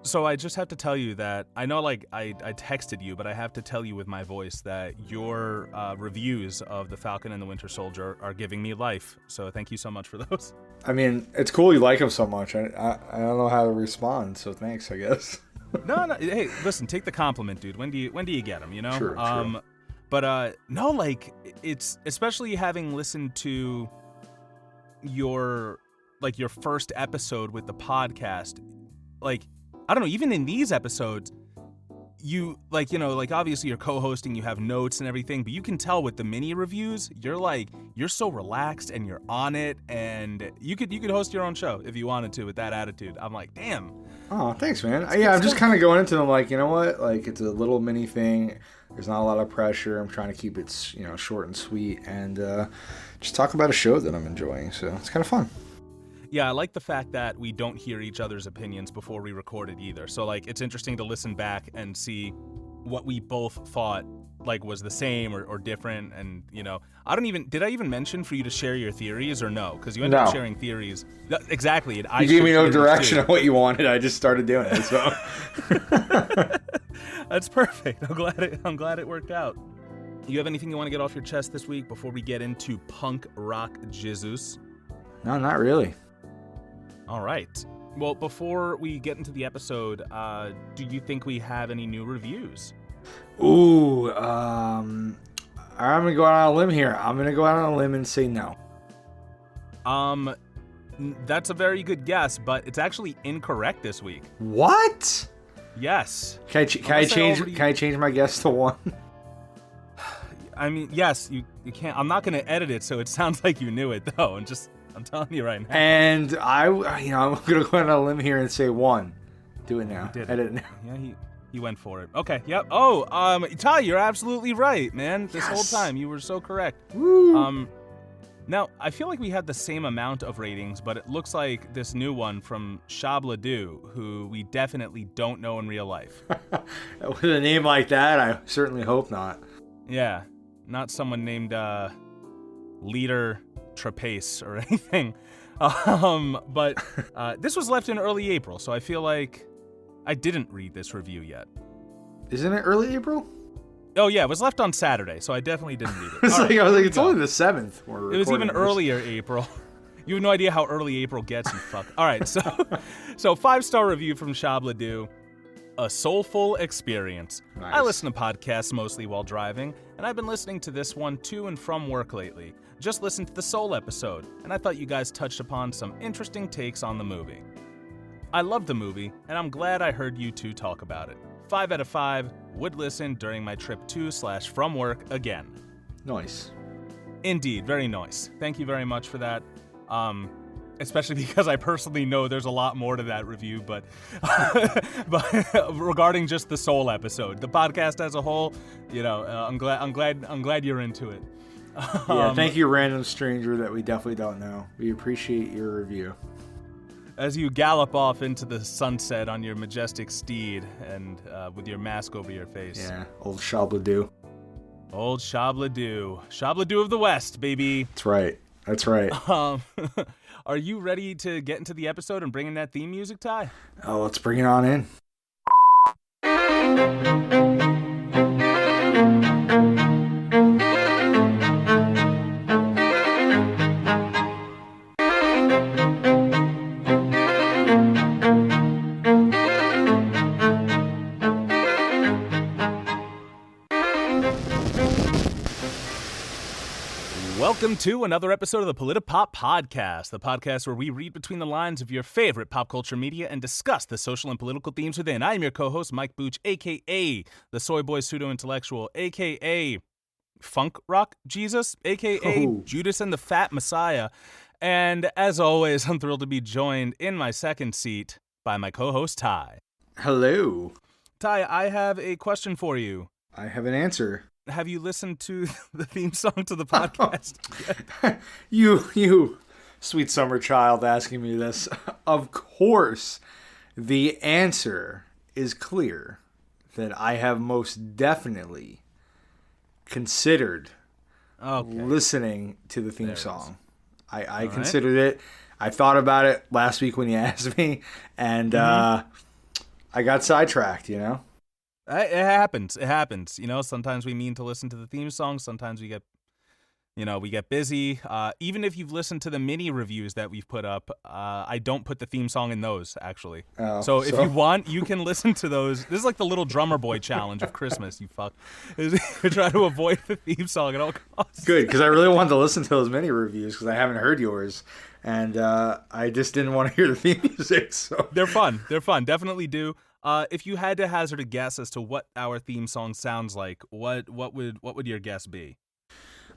So I just have to tell you that I know, like, I texted you, but I have to tell you with my voice that your reviews of The Falcon and the Winter Soldier are giving me life. So thank you so much for those. I mean, it's cool you like him so much. I don't know how to respond, so thanks, I guess. No. Hey, listen, take the compliment, dude. When do you get them? You know. True. But no, like, it's especially having listened to your first episode with the podcast, like, I don't know, even in these episodes, you, like, you know, like, obviously you're co-hosting, you have notes and everything, but you can tell with the mini reviews, you're so relaxed and you're on it, and you could host your own show if you wanted to with that attitude. I'm like, damn. Oh, thanks, man. I'm just kind of going into them like, you know what? Like, it's a little mini thing. There's not a lot of pressure. I'm trying to keep it, you know, short and sweet, and just talk about a show that I'm enjoying. So it's kind of fun. Yeah, I like the fact that we don't hear each other's opinions before we record it either. So, like, it's interesting to listen back and see what we both thought, like, was the same or different. And, you know, did I even mention for you to share your theories or no? Because you ended up sharing theories. Exactly. You gave me no direction on what you wanted. I just started doing it, so. That's perfect. I'm glad it worked out. You have anything you want to get off your chest this week before we get into punk rock Jesus? No, not really. All right. Well, before we get into the episode, do you think we have any new reviews? Ooh, I'm going to go out on a limb here. I'm going to go out on a limb and say no. That's a very good guess, but it's actually incorrect this week. What? Yes. Can I change my guess to one? I mean, yes, you can't. I'm not going to edit it, so it sounds like you knew it, though. I'm telling you right now. And I'm going to go on a limb here and say one. Do it now. Edit it now. Yeah, he went for it. Okay, yep. Oh, Ty, you're absolutely right, man. This whole time, you were so correct. Woo. Now, I feel like we had the same amount of ratings, but it looks like this new one from Shabla, who we definitely don't know in real life. With a name like that, I certainly hope not. Yeah, not someone named Leader Trapace or anything. But this was left in early April, so I feel like I didn't read this review yet. Isn't it early April? Oh, yeah, it was left on Saturday, so I definitely didn't read it. I was like, it's only the 7th. It was even earlier April. You have no idea how early April gets, you fuck. All right, so 5-star review from Shabla, a soulful experience. Nice. I listen to podcasts mostly while driving, and I've been listening to this one to and from work lately. Just listened to the Soul episode, and I thought you guys touched upon some interesting takes on the movie. I loved the movie, and I'm glad I heard you two talk about it. 5 out of 5, would listen during my trip to/from work again. Nice. Indeed, very nice. Thank you very much for that. Especially because I personally know there's a lot more to that review, but regarding just the Soul episode, the podcast as a whole, you know, I'm glad you're into it. Yeah, thank you, random stranger that we definitely don't know. We appreciate your review. As you gallop off into the sunset on your majestic steed and with your mask over your face. Yeah, old Shabla. Old Shabla. Shabla of the West, baby. That's right. Are you ready to get into the episode and bring in that theme music, Ty? Oh, let's bring it on in. Welcome to another episode of the Politipop Podcast, the podcast where we read between the lines of your favorite pop culture media and discuss the social and political themes within. I am your co-host, Mike Booch, a.k.a. the Soy Boy Pseudo-Intellectual, a.k.a. Funk Rock Jesus, a.k.a. Judas and the Fat Messiah. And as always, I'm thrilled to be joined in my second seat by my co-host, Ty. Hello. Ty, I have a question for you. I have an answer. Have you listened to the theme song to the podcast? You sweet summer child asking me this. Of course, the answer is clear that I have most definitely considered listening to the theme song. I considered it. I thought about it last week when you asked me, and I got sidetracked, you know? It happens. It happens. You know, sometimes we mean to listen to the theme song. Sometimes we get busy. Even if you've listened to the mini reviews that we've put up, I don't put the theme song in those, actually. Oh, so if you want, you can listen to those. This is like the little drummer boy challenge of Christmas, you fuck. Try to avoid the theme song at all costs. Good, because I really wanted to listen to those mini reviews because I haven't heard yours. And I just didn't want to hear the theme music. So They're fun. They're fun. Definitely do. If you had to hazard a guess as to what our theme song sounds like, what would your guess be?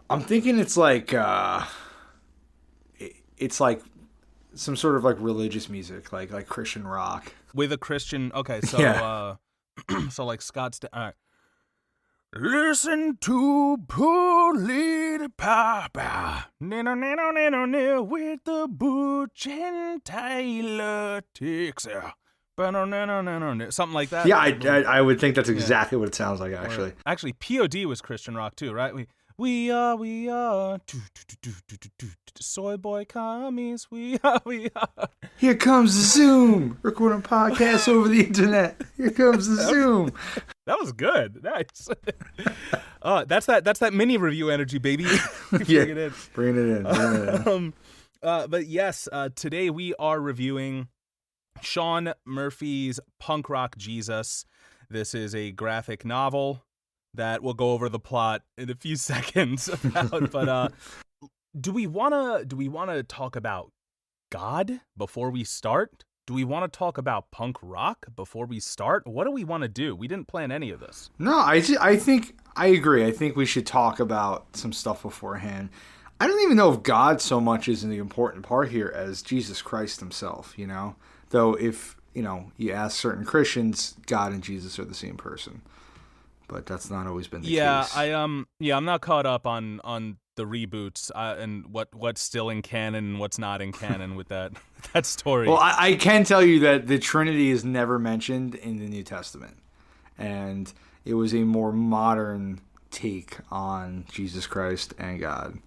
I'm thinking it's like some sort of like religious music, like Christian rock With a Christian. Okay, so Yeah. so like Scott's. All right. Listen to Polita Papa with the Booch and Tyler Texas. Something like that. Yeah, I would think that's exactly what it sounds like, actually. Actually, POD was Christian rock too, right? We are soy boy commies. We are. Here comes the Zoom, recording podcasts over the internet. Here comes the Zoom. That was good. Nice. That's that mini review energy, baby. Yeah, bring it in. But yes, today we are reviewing Sean Murphy's Punk Rock Jesus. This is a graphic novel that we'll go over the plot in a few seconds about. But do we wanna talk about God before we start? Do we want to talk about punk rock before we start? What do we want to do? We didn't plan any of this. No, I think I agree. I think we should talk about some stuff beforehand. I don't even know if God so much is the important part here as Jesus Christ himself, you know? Though if, you know, you ask certain Christians, God and Jesus are the same person. But that's not always been the case. I'm not caught up on the reboots and what's still in canon and what's not in canon with that story. Well, I can tell you that the Trinity is never mentioned in the New Testament. And it was a more modern take on Jesus Christ and God,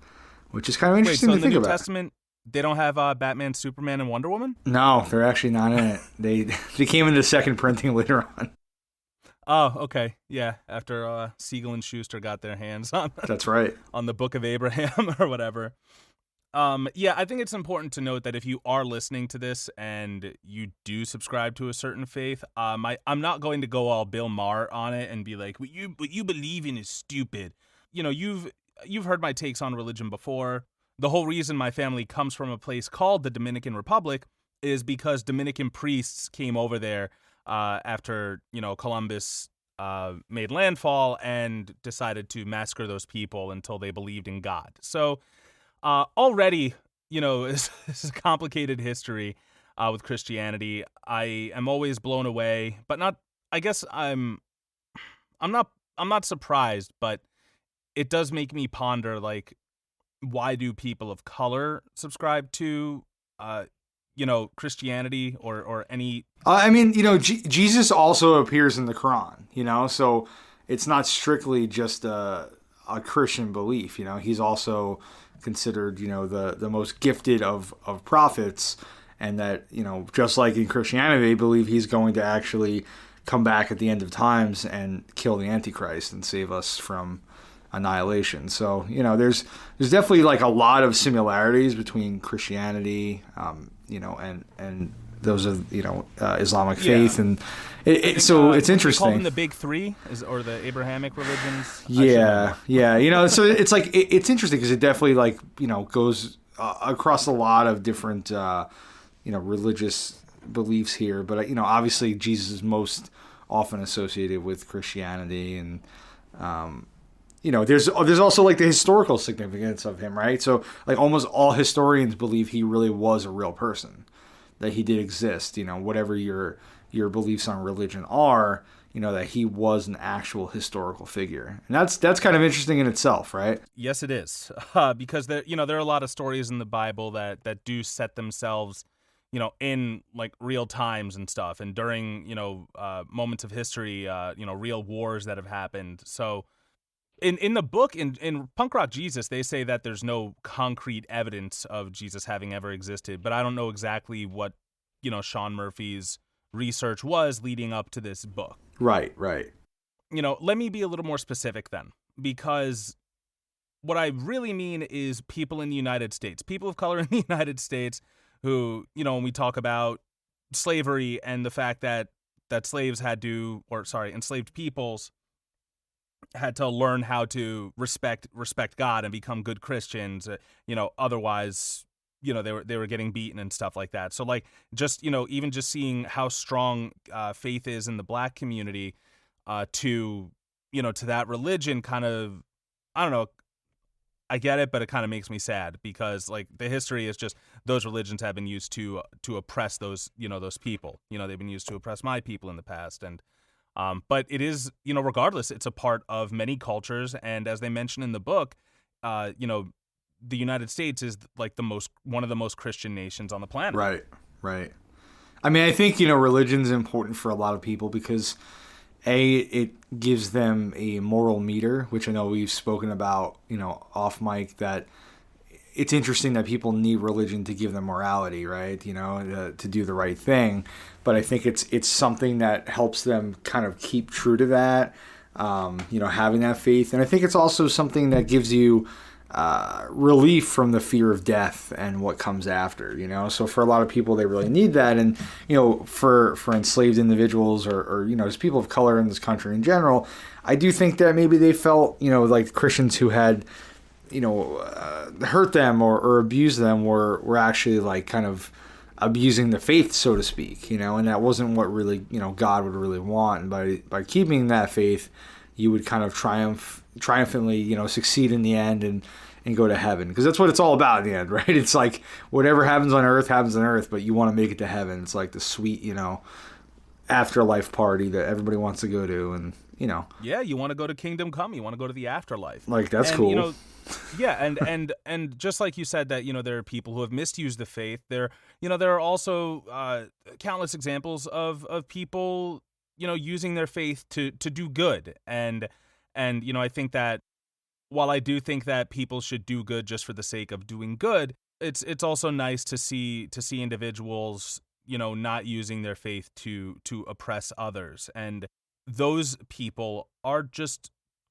which is kind of interesting to think about. So in the New Testament, they don't have Batman, Superman, and Wonder Woman? No, they're actually not in it. They came in the second printing later on. Oh, okay. Yeah, after Siegel and Schuster got their hands on That's right. on the Book of Abraham or whatever. Yeah, I think it's important to note that if you are listening to this and you do subscribe to a certain faith, I'm not going to go all Bill Maher on it and be like, what you believe in is stupid. You know, you've heard my takes on religion before. The whole reason my family comes from a place called the Dominican Republic is because Dominican priests came over there after, you know, Columbus made landfall and decided to massacre those people until they believed in God. So already, you know, this is a complicated history with Christianity. I am always blown away, but not. I guess I'm not surprised, but it does make me ponder, like, why do people of color subscribe to you know, Christianity or any... I mean, you know, Jesus also appears in the Quran, you know, so it's not strictly just a Christian belief, you know. He's also considered, you know, the most gifted of prophets, and that, you know, just like in Christianity, they believe he's going to actually come back at the end of times and kill the Antichrist and save us from annihilation. So, you know, there's definitely like a lot of similarities between Christianity, you know, and those of, you know, Islamic faith, and so it's interesting. Call them the big three, or the Abrahamic religions. Yeah. You know, so it's like it's interesting because it definitely, like, you know, goes across a lot of different you know, religious beliefs here. But, you know, obviously Jesus is most often associated with Christianity, and you know, there's also like the historical significance of him, right? So like almost all historians believe he really was a real person, that he did exist, you know, whatever your beliefs on religion are, you know, that he was an actual historical figure. And that's kind of interesting in itself, right? Yes, it is. Because there are a lot of stories in the Bible that do set themselves, you know, in like real times and stuff, and during, you know, moments of history, you know, real wars that have happened. So in the book, in Punk Rock Jesus, they say that there's no concrete evidence of Jesus having ever existed, but I don't know exactly what, you know, Sean Murphy's research was leading up to this book. Right. Let me be a little more specific then, because what I really mean is people in the United States, people of color in the United States who, when we talk about slavery and the fact that enslaved peoples had to learn how to respect God and become good Christians, otherwise, they were getting beaten and stuff like that. So like, just, even just seeing how strong faith is in the Black community to that religion kind of, I don't know, I get it, but it kind of makes me sad because like the history is just those religions have been used to oppress those people. They've been used to oppress my people in the past. And but it is, regardless, it's a part of many cultures. And as they mention in the book, the United States is like one of the most Christian nations on the planet. Right. I mean, I think, religion's important for a lot of people because it gives them a moral meter, which I know we've spoken about, off mic, that it's interesting that people need religion to give them morality, right? To do the right thing. But I think it's something that helps them kind of keep true to that, having that faith. And I think it's also something that gives you relief from the fear of death and what comes after, So for a lot of people, they really need that. And, for enslaved individuals or just people of color in this country in general, I do think that maybe they felt, like Christians who had, hurt them or abused them were actually like kind of abusing the faith, so to speak, and that wasn't what really, God would really want. And by keeping that faith, you would kind of triumphantly, succeed in the end and go to heaven. Because that's what it's all about in the end, right? It's like whatever happens on earth, but you want to make it to heaven. It's like the sweet, afterlife party that everybody wants to go to. And, Yeah, you want to go to Kingdom Come. You want to go to the afterlife. Like, that's cool. Yeah, and just like you said that, there are people who have misused the faith. There are also countless examples of people, using their faith to do good. And I think that while I do think that people should do good just for the sake of doing good, it's also nice to see individuals, not using their faith to oppress others. And those people are just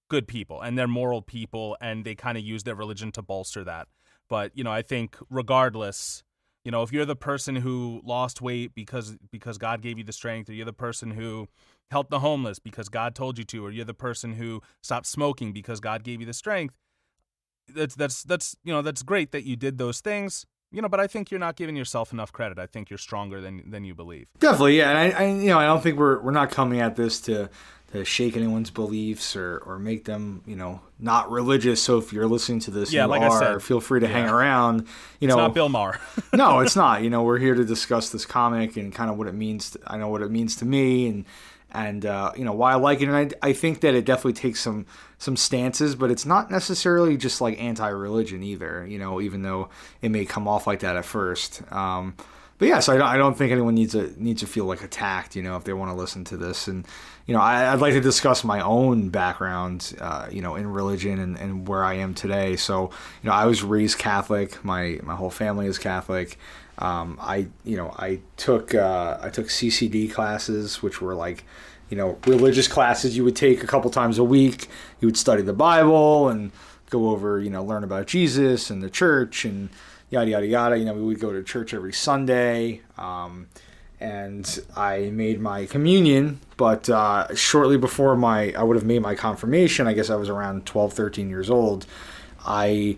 good people and they're moral people, and they kind of use their religion to bolster that. But, I think regardless, if you're the person who lost weight because God gave you the strength, or you're the person who helped the homeless because God told you to, or you're the person who stopped smoking because God gave you the strength, that's great that you did those things. But I think you're not giving yourself enough credit. I think you're stronger than you believe. Definitely, yeah. And I don't think we're not coming at this to shake anyone's beliefs or make them, not religious. So if you're listening to this, I said, feel free to hang around. It's not Bill Maher. No, it's not. We're here to discuss this comic and kind of what it means. I know what it means to me and why I like it. And I think that it definitely takes some stances, but it's not necessarily just like anti-religion either, even though it may come off like that at first. But yeah, so I don't think anyone needs to feel like attacked, if they want to listen to this. And, I'd like to discuss my own background, in religion and where I am today. So, I was raised Catholic. My whole family is Catholic. I took CCD classes, which were like, religious classes you would take a couple times a week. You would study the Bible and go over, learn about Jesus and the church and yada, yada, yada. We would go to church every Sunday. And I made my communion, but shortly before I would have made my confirmation, I guess I was around 12, 13 years old, I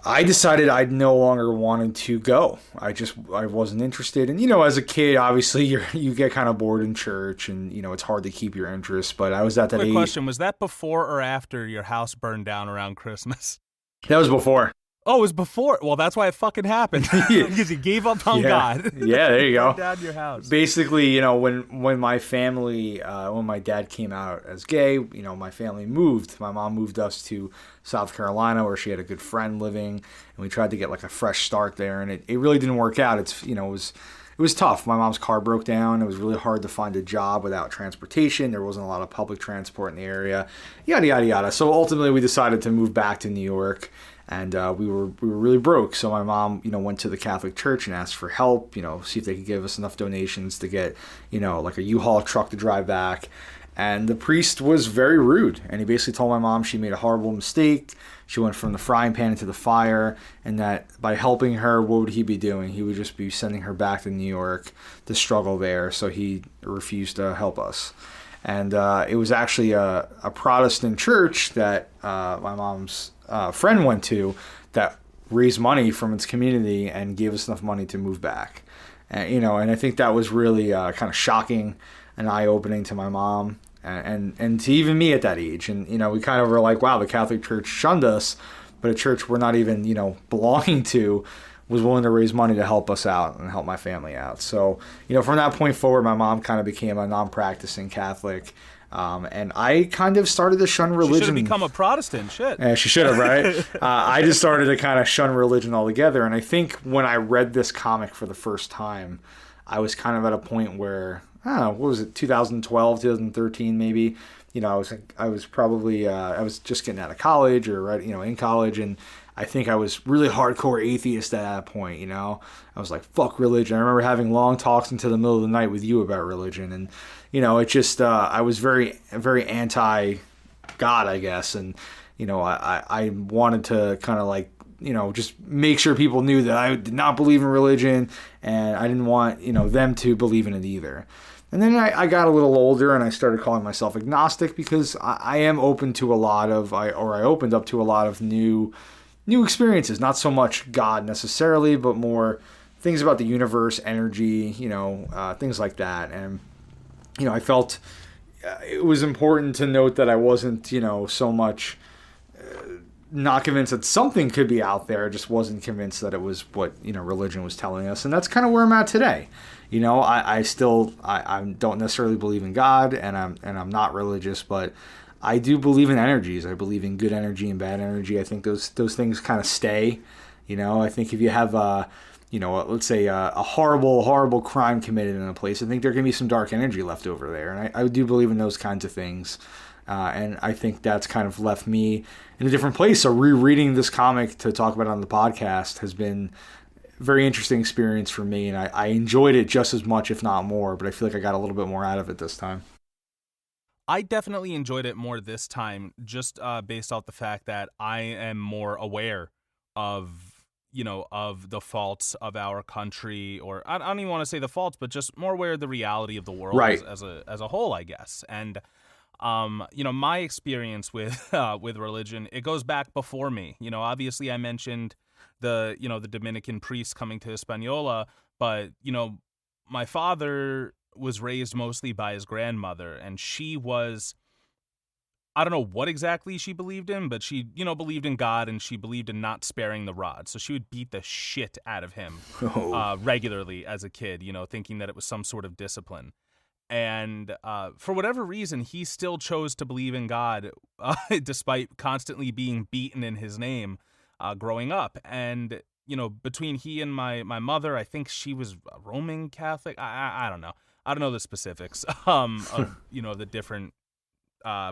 decided I no longer wanted to go. I wasn't interested. And, as a kid, obviously you get kind of bored in church and, it's hard to keep your interest. But I was at that age. Quick question, was that before or after your house burned down around Christmas? That was before. Oh, it was before. Well, that's why it fucking happened. Because you gave up on God. Yeah, there you go. Burned down your house. Basically, when my family, when my dad came out as gay, my family moved. My mom moved us to South Carolina, where she had a good friend living, and we tried to get like a fresh start there, and it really didn't work out. It was tough. My mom's car broke down. It was really hard to find a job without transportation. There wasn't a lot of public transport in the area. Yada, yada, yada. So ultimately we decided to move back to New York. And we were really broke. So my mom, went to the Catholic Church and asked for help, see if they could give us enough donations to get, like a U-Haul truck to drive back. And the priest was very rude. And he basically told my mom she made a horrible mistake. She went from the frying pan into the fire, and that by helping her, what would he be doing? He would just be sending her back to New York to struggle there. So he refused to help us. And it was actually a Protestant church that my mom's friend went to that raised money from its community and gave us enough money to move back. And, and I think that was really kind of shocking and eye-opening to my mom and to even me at that age. And, we kind of were like, wow, the Catholic Church shunned us, but a church we're not even, belonging to was willing to raise money to help us out and help my family out. So, from that point forward, my mom kind of became a non-practicing Catholic. And I kind of started to shun religion. She should have become a Protestant, shit. Yeah, she should have, right? I just started to kind of shun religion altogether. And I think when I read this comic for the first time, I was kind of at a point where, I don't know, what was it, 2012, 2013 maybe? I was probably, I was just getting out of college or, right, in college. And I think I was really hardcore atheist at that point, I was like, fuck religion. I remember having long talks into the middle of the night with you about religion. And, it just, I was very, very anti-God, I guess. And, I wanted to kind of like, just make sure people knew that I did not believe in religion, and I didn't want, them to believe in it either. And then I got a little older and I started calling myself agnostic because I am open to a lot of, I opened up to a lot of new experiences, not so much God necessarily, but more things about the universe, energy, things like that. And, I felt it was important to note that I wasn't, so much not convinced that something could be out there. I just wasn't convinced that it was what, religion was telling us. And that's kind of where I'm at today. I still don't necessarily believe in God, and I'm not religious, but I do believe in energies. I believe in good energy and bad energy. I think those things kind of stay. I think if you have let's say a horrible crime committed in a place, I think there can be some dark energy left over there. And I do believe in those kinds of things. And I think that's kind of left me in a different place. So rereading this comic to talk about it on the podcast has been a very interesting experience for me. And I enjoyed it just as much, if not more, but I feel like I got a little bit more out of it this time. I definitely enjoyed it more this time, just based off the fact that I am more aware of the faults of our country, or I don't even want to say the faults, but just more aware of the reality of the world, right, as a whole, I guess. And my experience with religion, it goes back before me. Obviously I mentioned the Dominican priest coming to Hispaniola, but my father was raised mostly by his grandmother, and she was, I don't know what exactly she believed in, but she, believed in God, and she believed in not sparing the rod. So she would beat the shit out of him regularly as a kid, thinking that it was some sort of discipline. And for whatever reason, he still chose to believe in God, despite constantly being beaten in his name growing up. And, between he and my mother, I think she was a Roman Catholic. I don't know. I don't know the specifics of, the different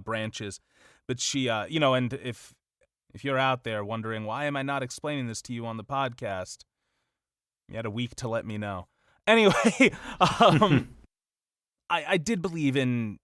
branches. But she, and if you're out there wondering, why am I not explaining this to you on the podcast? You had a week to let me know. Anyway, I did believe in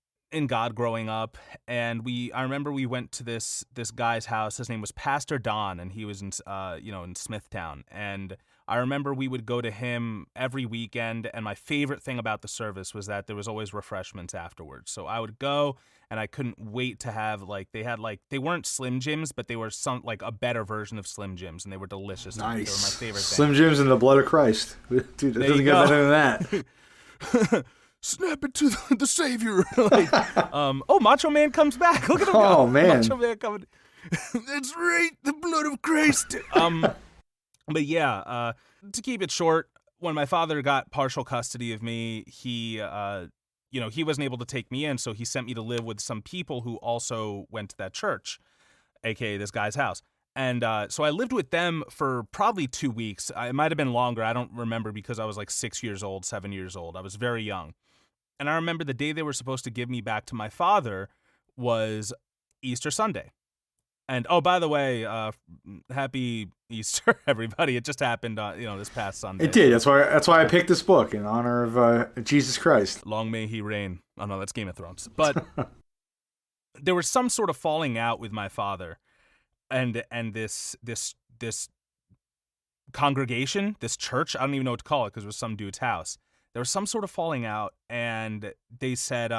God growing up, and I remember we went to this guy's house. His name was Pastor Don, and he was in in Smithtown. And I remember we would go to him every weekend, and my favorite thing about the service was that there was always refreshments afterwards. So I would go, and I couldn't wait to have, they weren't Slim Jims, but they were a better version of Slim Jims, and they were delicious. Nice. They were my favorite thing. Slim Jims and the blood of Christ. Dude, it doesn't get better than that. Snap it to the Savior. Macho Man comes back. Look at him go. Oh, man. Macho Man coming. That's right, the blood of Christ. But yeah, to keep it short, when my father got partial custody of me, he wasn't able to take me in, so he sent me to live with some people who also went to that church, aka this guy's house. And so I lived with them for probably 2 weeks. It might have been longer. I don't remember, because I was 6 years old, 7 years old. I was very young. And I remember the day they were supposed to give me back to my father was Easter Sunday. And oh, by the way, happy Easter, everybody! It just happened, this past Sunday. It did. That's why I picked this book in honor of Jesus Christ. Long may he reign. Oh no, that's Game of Thrones. But there was some sort of falling out with my father, and this congregation, this church. I don't even know what to call it because it was some dude's house. There was some sort of falling out, and they said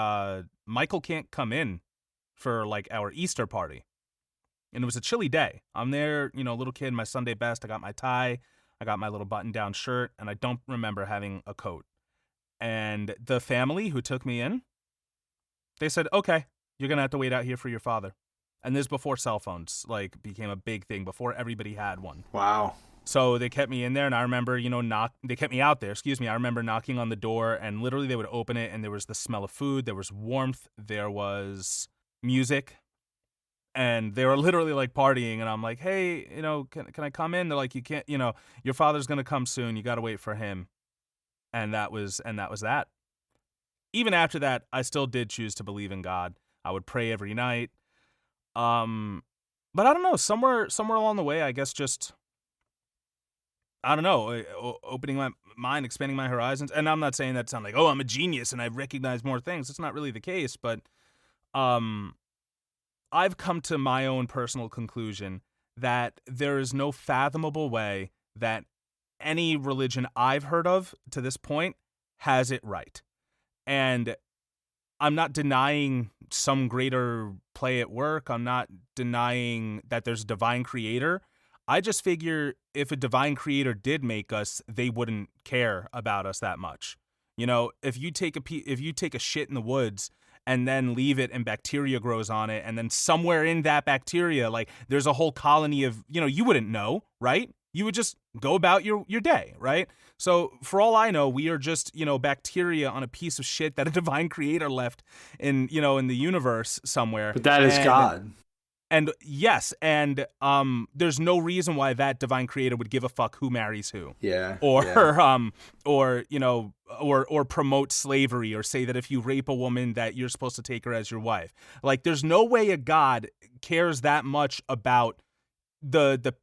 Michael can't come in for like our Easter party. And it was a chilly day. I'm there, little kid, my Sunday best. I got my tie. I got my little button-down shirt. And I don't remember having a coat. And the family who took me in, they said, okay, you're going to have to wait out here for your father. And this before cell phones, became a big thing, before everybody had one. Wow. So they kept me in there, and I remember, they kept me out there, I remember knocking on the door, and literally they would open it, and there was the smell of food, there was warmth, there was music. And they were literally partying, and I'm like, hey, can I come in? They're like, you can't, your father's going to come soon. You got to wait for him. And that was that. Even after that, I still did choose to believe in God. I would pray every night. But I don't know, somewhere along the way, I guess just, I don't know, opening my mind, expanding my horizons. And I'm not saying that to sound like, oh, I'm a genius and I recognize more things. It's not really the case, but, I've come to my own personal conclusion that there is no fathomable way that any religion I've heard of to this point has it right. And I'm not denying some greater play at work. I'm not denying that there's a divine creator. I just figure if a divine creator did make us, they wouldn't care about us that much. If you take a shit in the woods and then leave it and bacteria grows on it, and then somewhere in that bacteria, there's a whole colony of, you wouldn't know, right? You would just go about your day, right? So for all I know, we are just, bacteria on a piece of shit that a divine creator left in the universe somewhere. But that is God. And yes, and there's no reason why that divine creator would give a fuck who marries who. Yeah. Or promote slavery, or say that if you rape a woman that you're supposed to take her as your wife. There's no way a God cares that much about the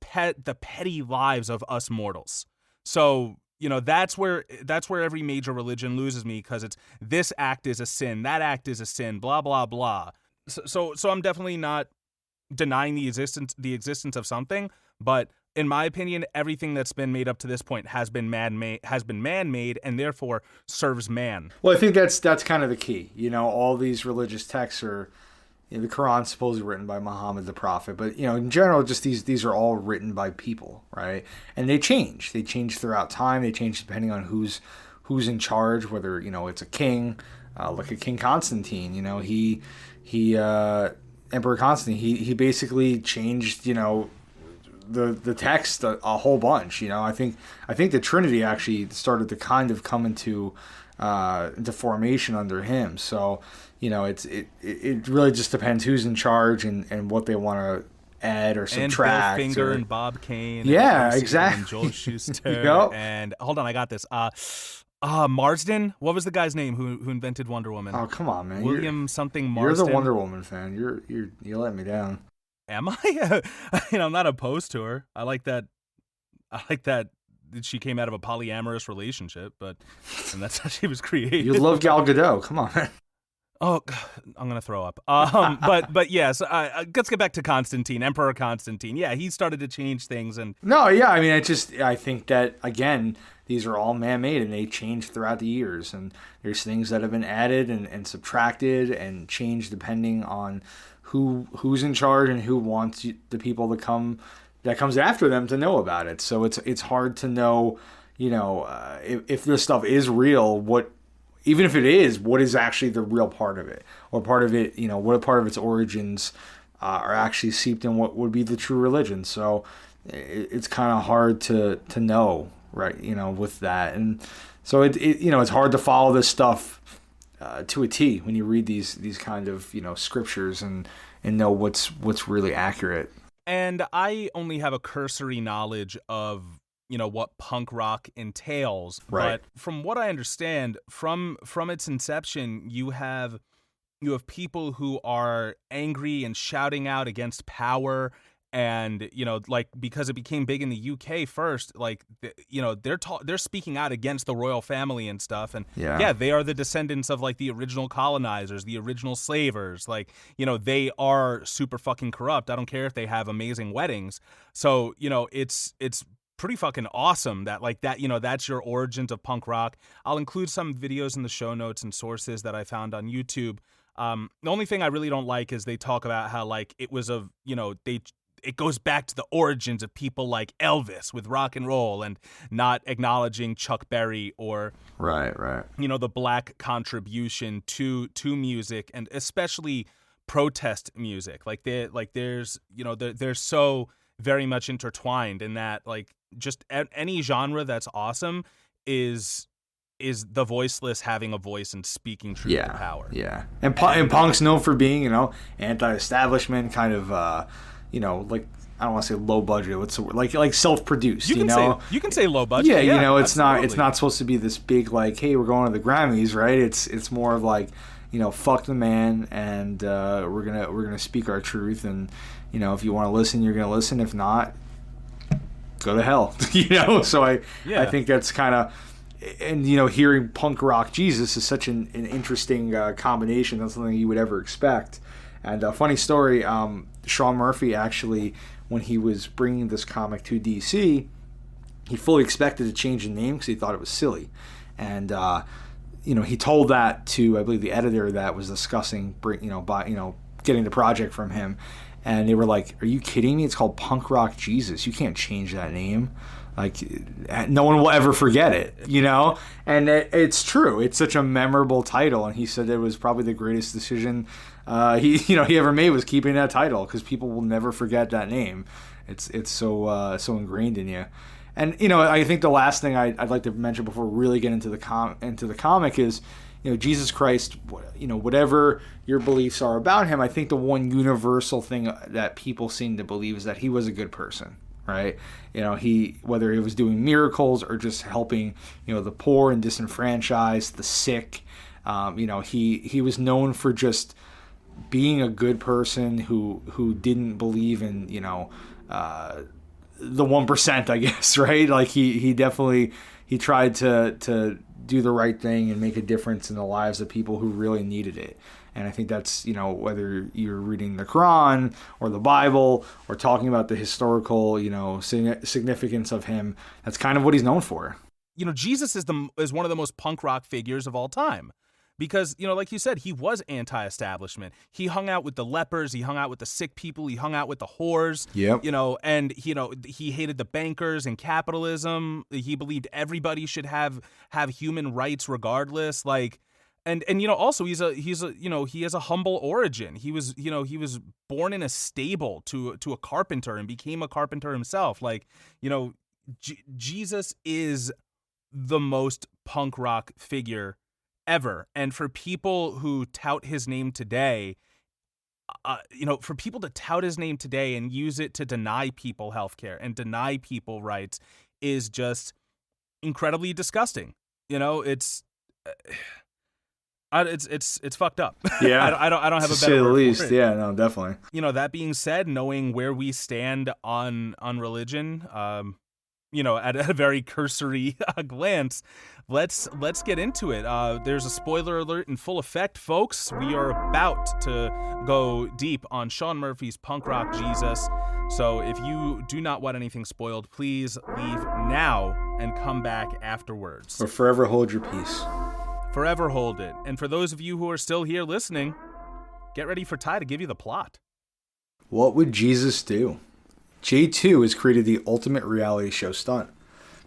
petty lives of us mortals. So, that's where every major religion loses me, because it's this act is a sin, that act is a sin, blah blah blah. So I'm definitely not denying the existence of something, but in my opinion, everything that's been made up to this point has been man-made, and therefore serves man. Well, I think that's kind of the key. All these religious texts are, the Quran's supposedly written by Muhammad the prophet, but in general, just these are all written by people, right? And they change. They change throughout time. They change depending on who's in charge. Whether it's a king, like a King Constantine. He Emperor Constantine, he basically changed, the text a whole bunch. I think the Trinity actually started to kind of come into formation under him. So, it really just depends who's in charge and what they want to add or subtract. And Bill Finger and Bob Kane. Yeah, exactly. And Joel Schuster. Yep. And hold on, I got this. Marsden. What was the guy's name who invented Wonder Woman? Oh, come on, man. William something Marsden. You're the Wonder Woman fan. You're letting me down. Am I? I'm not opposed to her. I like that she came out of a polyamorous relationship, and that's how she was created. You love Gal Gadot. Come on, man. Oh, I'm gonna throw up. But yes, let's get back to Constantine, Emperor Constantine. Yeah, he started to change things, and no, yeah, I mean, I think that again, these are all man-made, and they change throughout the years, and there's things that have been added and subtracted and changed depending on who's in charge and who wants the people that comes after them to know about it. So it's hard to know, if this stuff is real, even if it is, what is actually the real part of it? Or part of it, what part of its origins are actually seeped in what would be the true religion. So it's kind of hard to know, right, with that. And so it's hard to follow this stuff to a T when you read these kind of, scriptures and know what's really accurate. And I only have a cursory knowledge of what punk rock entails. Right. But from what I understand, from its inception, you have You have people who are angry and shouting out against power. And, like, because it became big in the UK first, like, they're speaking out against the royal family and stuff. And yeah, they are the descendants of, like, the original colonizers, the original slavers. Like, they are super fucking corrupt. I don't care if they have amazing weddings. So, it's pretty fucking awesome that, like, that, that's your origins of punk rock. I'll include some videos in the show notes and sources that I found on YouTube. The only thing I really don't like is they talk about how, like, it was it goes back to the origins of people like Elvis with rock and roll, and not acknowledging Chuck Berry or right. The black contribution to music, and especially protest music. Like they're so very much intertwined in that, like, just any genre that's awesome is the voiceless having a voice and speaking truth to power. Yeah. And punk's known for being, anti-establishment, kind of like, I don't want to say low budget. What's the word? Like self-produced. You can say low budget. Yeah, it's not supposed to be this big, like, hey, we're going to the Grammys, right? It's more of like, fuck the man, and we're gonna speak our truth, and if you want to listen, you're gonna listen. If not, go to hell. So I think that's kind of. And, hearing punk rock Jesus is such an interesting combination. That's something you would ever expect. And a funny story, Sean Murphy actually, when he was bringing this comic to DC, he fully expected to change the name because he thought it was silly. And, he told that to, I believe, the editor that was discussing, getting the project from him. And they were like, are you kidding me? It's called Punk Rock Jesus. You can't change that name. Like, no one will ever forget it, And it's true. It's such a memorable title. And he said it was probably the greatest decision he ever made, was keeping that title, because people will never forget that name. It's so ingrained in you. And, I think the last thing I'd like to mention before we really get into the comic is, Jesus Christ, whatever your beliefs are about him, I think the one universal thing that people seem to believe is that he was a good person. Right, whether he was doing miracles or just helping, the poor and disenfranchised, the sick, he was known for just being a good person who didn't believe in, the 1%, I guess, right? Like he definitely tried to do the right thing and make a difference in the lives of people who really needed it. And I think that's, whether you're reading the Quran or the Bible or talking about the historical, significance of him, that's kind of what he's known for. Jesus is one of the most punk rock figures of all time. Because, like you said, he was anti-establishment. He hung out with the lepers. He hung out with the sick people. He hung out with the whores. Yep. And, he hated the bankers and capitalism. He believed everybody should have human rights regardless. Like, and also he has a humble origin. He was born in a stable to a carpenter and became a carpenter himself. Like, Jesus is the most punk rock figure ever. And for people who tout his name today, for people to tout his name today and use it to deny people healthcare and deny people rights is just incredibly disgusting. It's fucked up. Yeah. I don't have a better word for it. To say the least. Yeah, no, definitely. That being said, knowing where we stand on religion, at a very cursory glance, let's get into it. There's a spoiler alert in full effect, folks. We are about to go deep on Sean Murphy's Punk Rock Jesus. So if you do not want anything spoiled, please leave now and come back afterwards. Or forever hold your peace. Forever hold it. And for those of you who are still here listening, get ready for Ty to give you the plot. What would Jesus do? J2 has created the ultimate reality show stunt.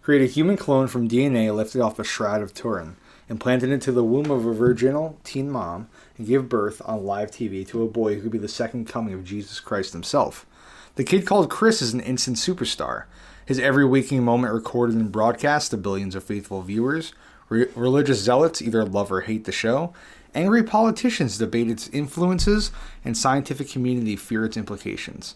Create a human clone from DNA lifted off the Shroud of Turin, implanted into the womb of a virginal teen mom, and give birth on live TV to a boy who could be the second coming of Jesus Christ himself. The kid called Chris is an instant superstar. His every waking moment recorded and broadcast to billions of faithful viewers. Religious zealots either love or hate the show. Angry politicians debate its influences, and scientific community fear its implications.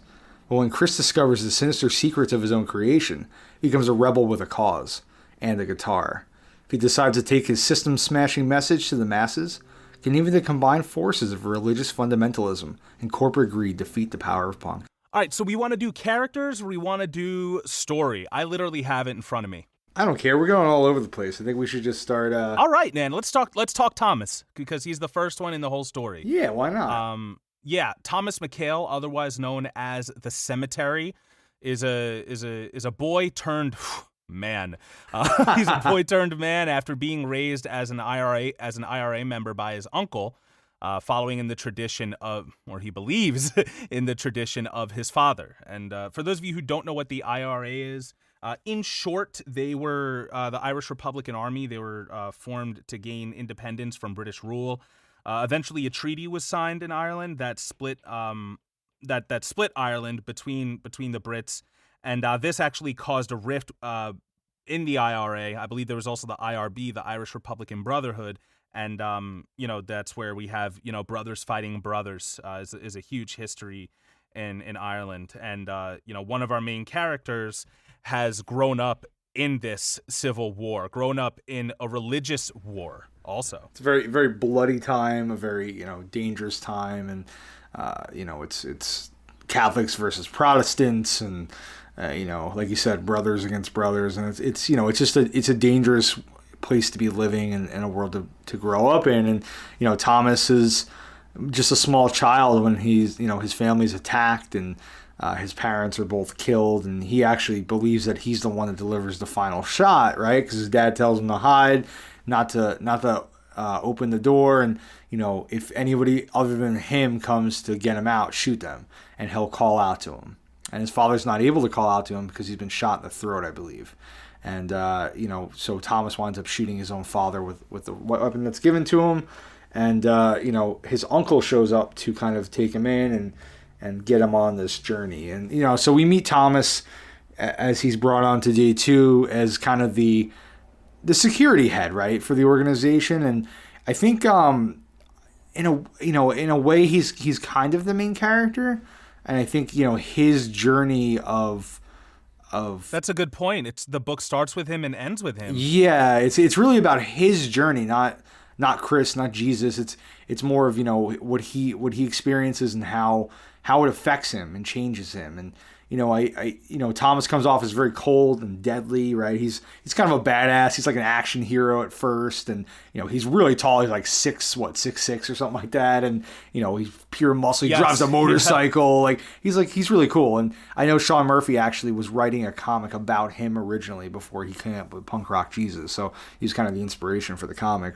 But when Chris discovers the sinister secrets of his own creation, he becomes a rebel with a cause and a guitar. If he decides to take his system-smashing message to the masses, Can even the combined forces of religious fundamentalism and corporate greed defeat the power of punk? All right, so we want to do characters or we want to do story? I literally have it in front of me. I don't care. We're going all over the place. I think we should just start. All right, man. Let's talk Thomas, because he's the first one in the whole story. Yeah, why not? Yeah, Thomas Mchale, otherwise known as the Cemetery, is a boy turned man. He's a boy turned man after being raised as an IRA member by his uncle, following in the tradition of, or he believes in the tradition of his father. And for those of you who don't know what the IRA is, in short, they were the Irish Republican Army. They were formed to gain independence from British rule. Eventually, a treaty was signed in Ireland that split that split Ireland between the Brits, and this actually caused a rift in the IRA. I believe there was also the IRB, the Irish Republican Brotherhood, and that's where we have brothers fighting brothers. Is a huge history in Ireland, and one of our main characters has grown up in this civil war, grown up in a religious war also. It's a very, very bloody time, a very, dangerous time. And, it's Catholics versus Protestants and, like you said, brothers against brothers. And it's a dangerous place to be living and a world to grow up in. And, Thomas is just a small child when he's, his family's attacked and, his parents are both killed, and he actually believes that he's the one that delivers the final shot, right? Because his dad tells him to hide, not to open the door, and if anybody other than him comes to get him out, shoot them, and he'll call out to him. And his father's not able to call out to him because he's been shot in the throat, I believe. And so Thomas winds up shooting his own father with the weapon that's given to him, and his uncle shows up to kind of take him in and get him on this journey. And, so we meet Thomas as he's brought on to day 2 as kind of the security head, right, for the organization. And I think, in a way he's kind of the main character. And I think, his journey of that's a good point. It's the book starts with him and ends with him. Yeah. It's really about his journey, not Chris, not Jesus. It's more of, what he experiences and how it affects him and changes him. And, Thomas comes off as very cold and deadly, right? He's kind of a badass. He's like an action hero at first. And, he's really tall. He's like 6'6" or something like that. And, he's pure muscle. He drives a motorcycle. Yeah. He's really cool. And I know Sean Murphy actually was writing a comic about him originally before he came up with Punk Rock Jesus. So he's kind of the inspiration for the comic.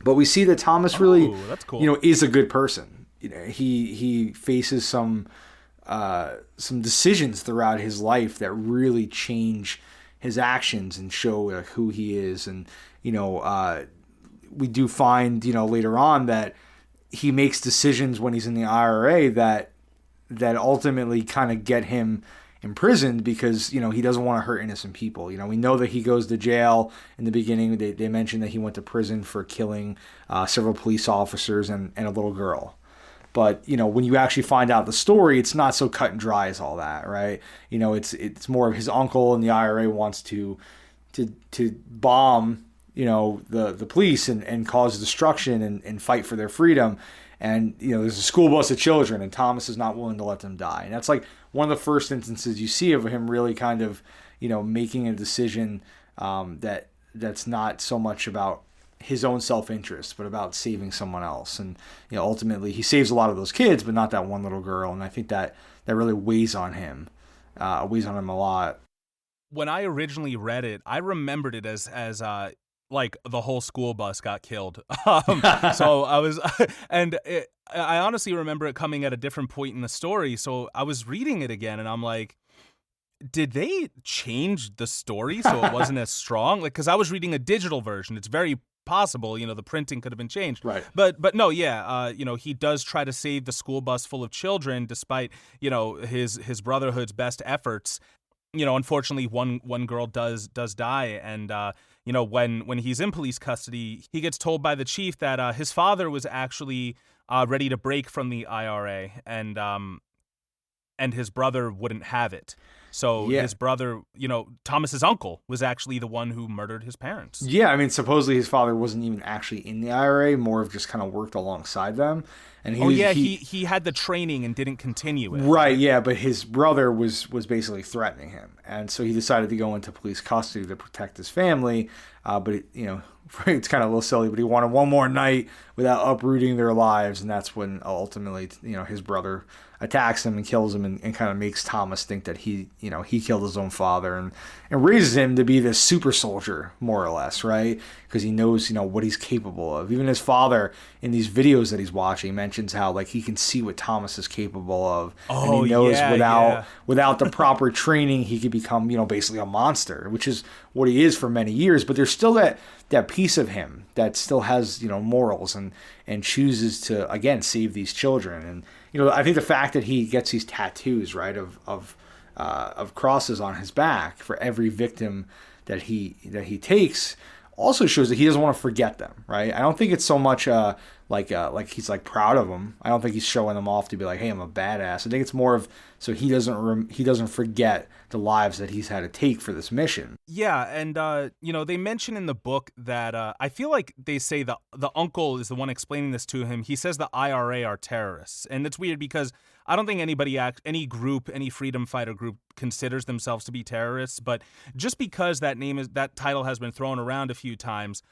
But we see that Thomas really, that's cool. Is a good person. He faces some decisions throughout his life that really change his actions and show who he is. And we do find later on that he makes decisions when he's in the IRA that ultimately kind of get him imprisoned because he doesn't want to hurt innocent people. We know that he goes to jail in the beginning. They mentioned that he went to prison for killing several police officers and a little girl. But when you actually find out the story, it's not so cut and dry as all that, right? It's more of his uncle, and the IRA wants to bomb the police and cause destruction and fight for their freedom. And there's a school bus of children, and Thomas is not willing to let them die. And that's like one of the first instances you see of him really kind of making a decision that's not so much about his own self-interest, but about saving someone else. And ultimately he saves a lot of those kids, but not that one little girl. And I think that really weighs on him a lot. When I originally read it, I remembered it as like the whole school bus got killed. So I was, I honestly remember it coming at a different point in the story. So I was reading it again, and I'm like, did they change the story so it wasn't as strong? Like, because I was reading a digital version. It's very possible, the printing could have been changed. Right. But no, yeah, he does try to save the school bus full of children, despite his brotherhood's best efforts. Unfortunately, one girl does die, and when he's in police custody, he gets told by the chief that his father was actually ready to break from the IRA, and his brother wouldn't have it. So his brother, Thomas's uncle, was actually the one who murdered his parents. Yeah, I mean, supposedly his father wasn't even actually in the IRA, more of just kind of worked alongside them. And he had the training and didn't continue it. Right, yeah, but his brother was basically threatening him. And so he decided to go into police custody to protect his family. But, it's kind of a little silly, but he wanted one more night without uprooting their lives. And that's when ultimately, his brother attacks him and kills him and kind of makes Thomas think that he killed his own father and raises him to be this super soldier, more or less, right? Because he knows, what he's capable of. Even his father, in these videos that he's watching, mentions how, like, he can see what Thomas is capable of. And he knows without the proper training, he could become, basically a monster, which is what he is for many years. But there's still that piece of him that still has, morals and chooses to, again, save these children. And, I think the fact that he gets these tattoos, right, of crosses on his back for every victim that he takes also shows that he doesn't want to forget them, right? I don't think it's so much like he's like proud of them. I don't think he's showing them off to be like, hey, I'm a badass. I think it's more of so he doesn't forget the lives that he's had to take for this mission. Yeah, and they mention in the book that I feel like they say the uncle is the one explaining this to him. He says the IRA are terrorists, and it's weird because I don't think any group, any freedom fighter group considers themselves to be terrorists, but just because that title has been thrown around a few times,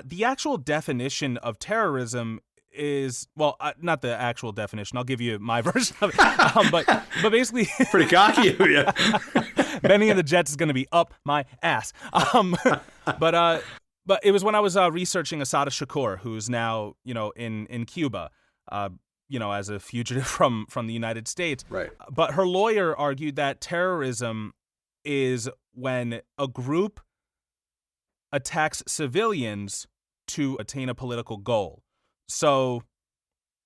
the actual definition of terrorism is, not the actual definition. I'll give you my version of it. But basically, pretty cocky of you. Benny and the Jets is going to be up my ass. But it was when I was researching Asada Shakur, who's now in Cuba. As a fugitive from the United States. Right. But her lawyer argued that terrorism is when a group attacks civilians to attain a political goal. So,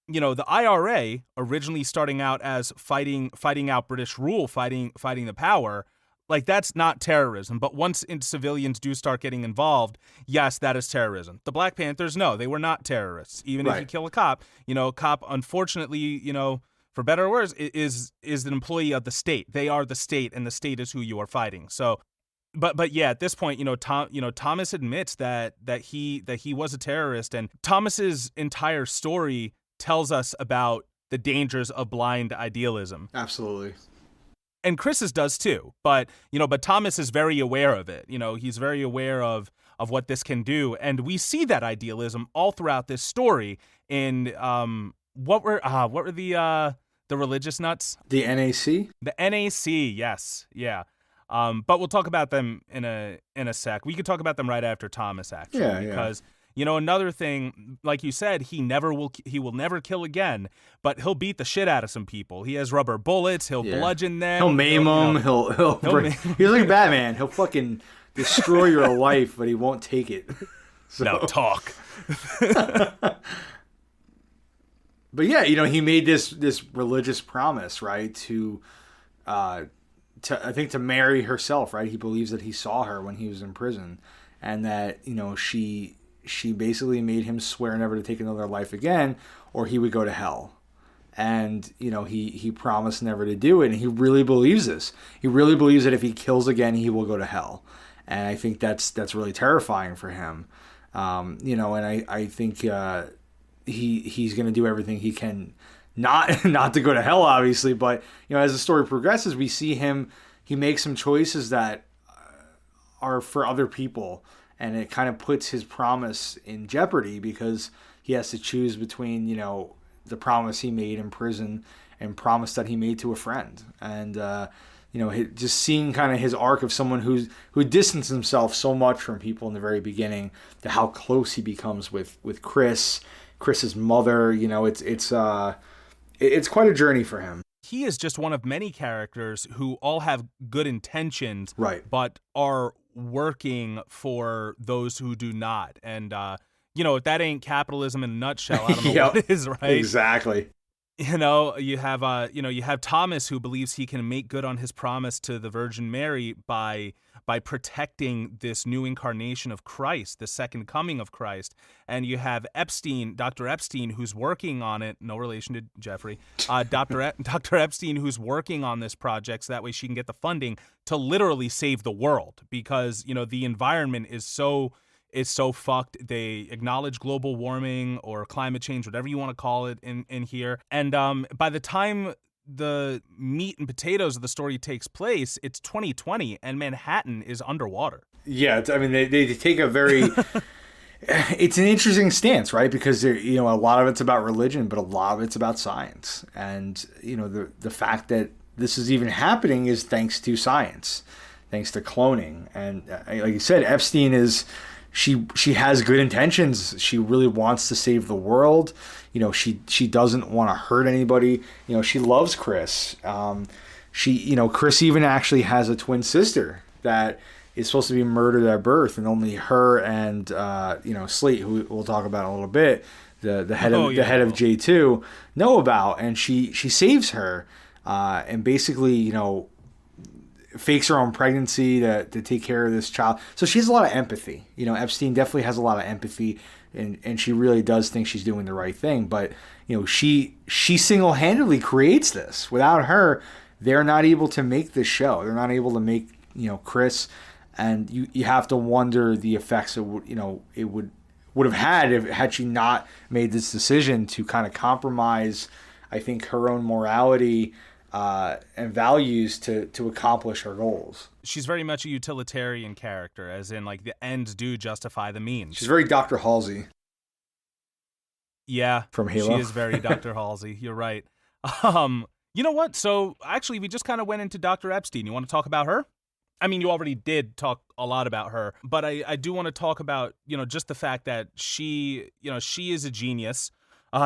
the IRA, originally starting out as fighting out British rule, fighting the power, like, that's not terrorism. But once civilians do start getting involved, yes, that is terrorism. The Black Panthers, no, they were not terrorists. Even if you kill a cop, a cop, unfortunately, for better or worse, is an employee of the state. They are the state, and the state is who you are fighting. So, but yeah, at this point, Thomas admits that he was a terrorist, and Thomas's entire story tells us about the dangers of blind idealism. Absolutely. And Chris's does too, but Thomas is very aware of it. He's very aware of what this can do, and we see that idealism all throughout this story. In what were the religious nuts? The NAC. The NAC, yes, yeah. But we'll talk about them in a sec. We could talk about them right after Thomas, actually, because. Another thing, like you said, he will never kill again, but he'll beat the shit out of some people. He has rubber bullets. He'll bludgeon them. He'll maim them. He's like Batman. He'll fucking destroy your life, but he won't take it. So. No, talk. But yeah, he made this religious promise, right, to I think to Mary herself, right? He believes that he saw her when he was in prison, and that she basically made him swear never to take another life again, or he would go to hell. And, he promised never to do it, and he really believes this. He really believes that if he kills again, he will go to hell. And I think that's really terrifying for him. And I think he's going to do everything he can not to go to hell, obviously. But, as the story progresses, we see he makes some choices that are for other people. And it kind of puts his promise in jeopardy because he has to choose between, the promise he made in prison and promise that he made to a friend. And, just seeing kind of his arc of someone who distanced himself so much from people in the very beginning to how close he becomes with Chris's mother. It's quite a journey for him. He is just one of many characters who all have good intentions, right, but are working for those who do not. And if that ain't capitalism in a nutshell, I don't know what it is, right? Exactly. You have Thomas, who believes he can make good on his promise to the Virgin Mary by protecting this new incarnation of Christ, the second coming of Christ. And you have Epstein, Dr. Epstein, who's working on it, no relation to Jeffrey, Dr. Epstein, who's working on this project so that way she can get the funding to literally save the world, because, the environment is so fucked. They acknowledge global warming or climate change, whatever you want to call it in here. And by the time the meat and potatoes of the story takes place, it's 2020 and Manhattan is underwater. Yeah, they take a very... It's an interesting stance, right? Because a lot of it's about religion, but a lot of it's about science. And, the fact that this is even happening is thanks to science, thanks to cloning. And like you said, Epstein is... She has good intentions. She really wants to save the world. She doesn't want to hurt anybody. She loves Chris. Chris even actually has a twin sister that is supposed to be murdered at birth, and only her and Slate, who we'll talk about in a little bit, the head of J2, know about, and she saves her, and basically fakes her own pregnancy to take care of this child. So she has a lot of empathy. Epstein definitely has a lot of empathy, and she really does think she's doing the right thing. But, she single-handedly creates this. Without her, they're not able to make this show. They're not able to make, Chris. And you have to wonder the effects it would have had she not made this decision to kind of compromise, I think, her own morality and values to accomplish her goals. She's very much a utilitarian character, as in, like, the ends do justify the means. She's very Dr. Halsey. Yeah. From Halo. She is very Dr. Halsey. You're right. You know what? So, actually, we just kind of went into Dr. Epstein. You want to talk about her? I mean, you already did talk a lot about her, but I do want to talk about, just the fact that she is a genius.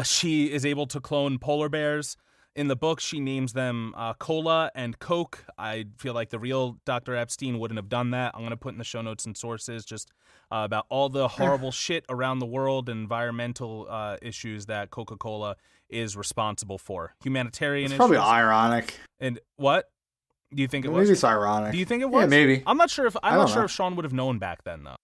She is able to clone polar bears. In the book, she names them Cola and Coke. I feel like the real Dr. Epstein wouldn't have done that. I'm going to put in the show notes and sources just about all the horrible shit around the world and environmental issues that Coca-Cola is responsible for. Humanitarian issues. Probably ironic. And what? Do you think it was? Maybe it's ironic. Do you think it was? Yeah, maybe. I'm not sure if Sean would have known back then, though.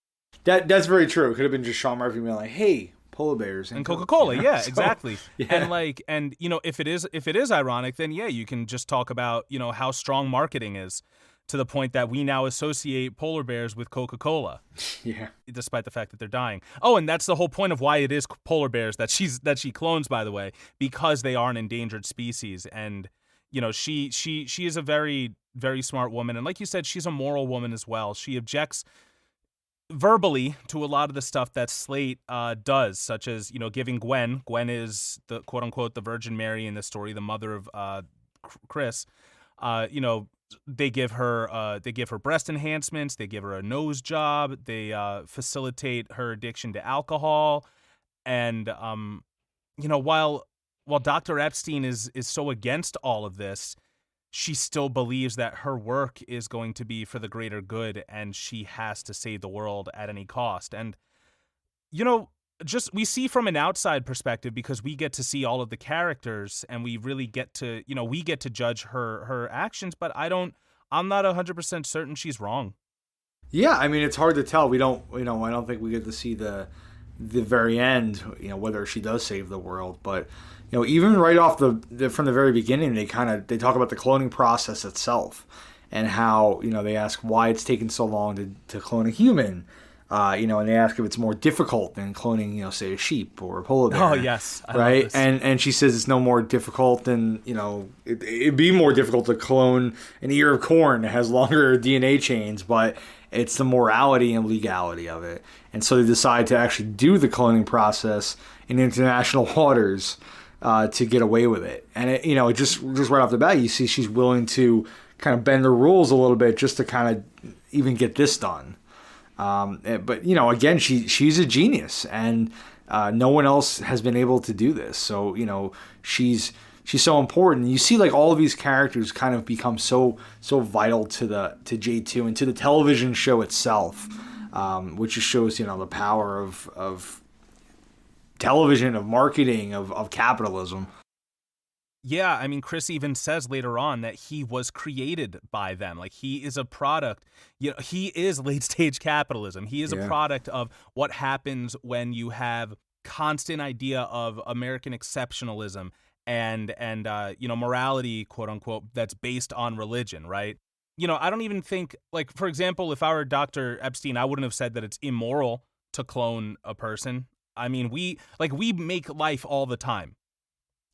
That's very true. It could have been just Sean Murphy being like, "Hey, polar bears and Coca-Cola." Yeah, so, exactly. Yeah. And if it is ironic, then yeah, you can just talk about, how strong marketing is, to the point that we now associate polar bears with Coca-Cola. Yeah. Despite the fact that they're dying. Oh, and that's the whole point of why it is polar bears that she clones, by the way, because they are an endangered species. And she is a very, very smart woman, and like you said, she's a moral woman as well. She objects verbally to a lot of the stuff that Slate does, such as, giving Gwen is the quote unquote the Virgin Mary in the story, the mother of Chris. They give her breast enhancements, they give her a nose job, they facilitate her addiction to alcohol, and while Dr. Epstein is so against all of this, she still believes that her work is going to be for the greater good, and she has to save the world at any cost. And, we see from an outside perspective, because we get to see all of the characters, and we really get to, we get to judge her actions, but I'm not 100% certain she's wrong. Yeah, I mean, it's hard to tell. I don't think we get to see the very end, whether she does save the world, but even right off from the very beginning, they talk about the cloning process itself, and how they ask why it's taken so long to clone a human, and they ask if it's more difficult than cloning, say, a sheep or a polar bear. Oh yes, right. And she says it's no more difficult than it'd be more difficult to clone an ear of corn that has longer DNA chains, but it's the morality and legality of it. And so they decide to actually do the cloning process in international waters to get away with it. And it just right off the bat, you see she's willing to kind of bend the rules a little bit just to kind of even get this done. But again, she's a genius, and no one else has been able to do this. So she's so important. You see, like, all of these characters kind of become so vital to J2 and to the television show itself, which just shows the power of television, of marketing, of capitalism. Yeah, I mean, Chris even says later on that he was created by them. Like, he is a product. He is late stage capitalism. He is a product of what happens when you have constant idea of American exceptionalism and morality, quote unquote, that's based on religion, right? I don't even think, like, for example, if I were Dr. Epstein, I wouldn't have said that it's immoral to clone a person. I mean, we make life all the time.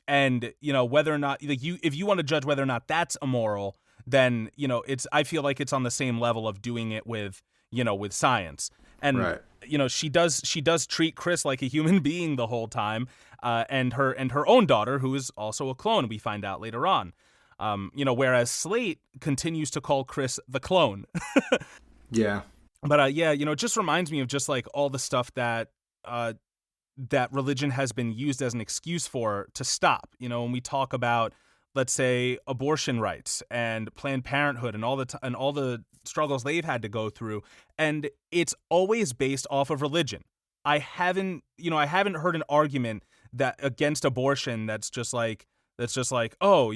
And, whether or not, like, if you want to judge whether or not that's immoral, then, I feel like it's on the same level of doing it with science. And, she does treat Chris like a human being the whole time. And her own daughter, who is also a clone, we find out later on. Whereas Slate continues to call Chris the clone. Yeah. But, it just reminds me of just like all the stuff that religion has been used as an excuse for to stop. When we talk about, let's say, abortion rights and Planned Parenthood and all the struggles they've had to go through, and it's always based off of religion. I haven't heard an argument that against abortion that's just like, oh,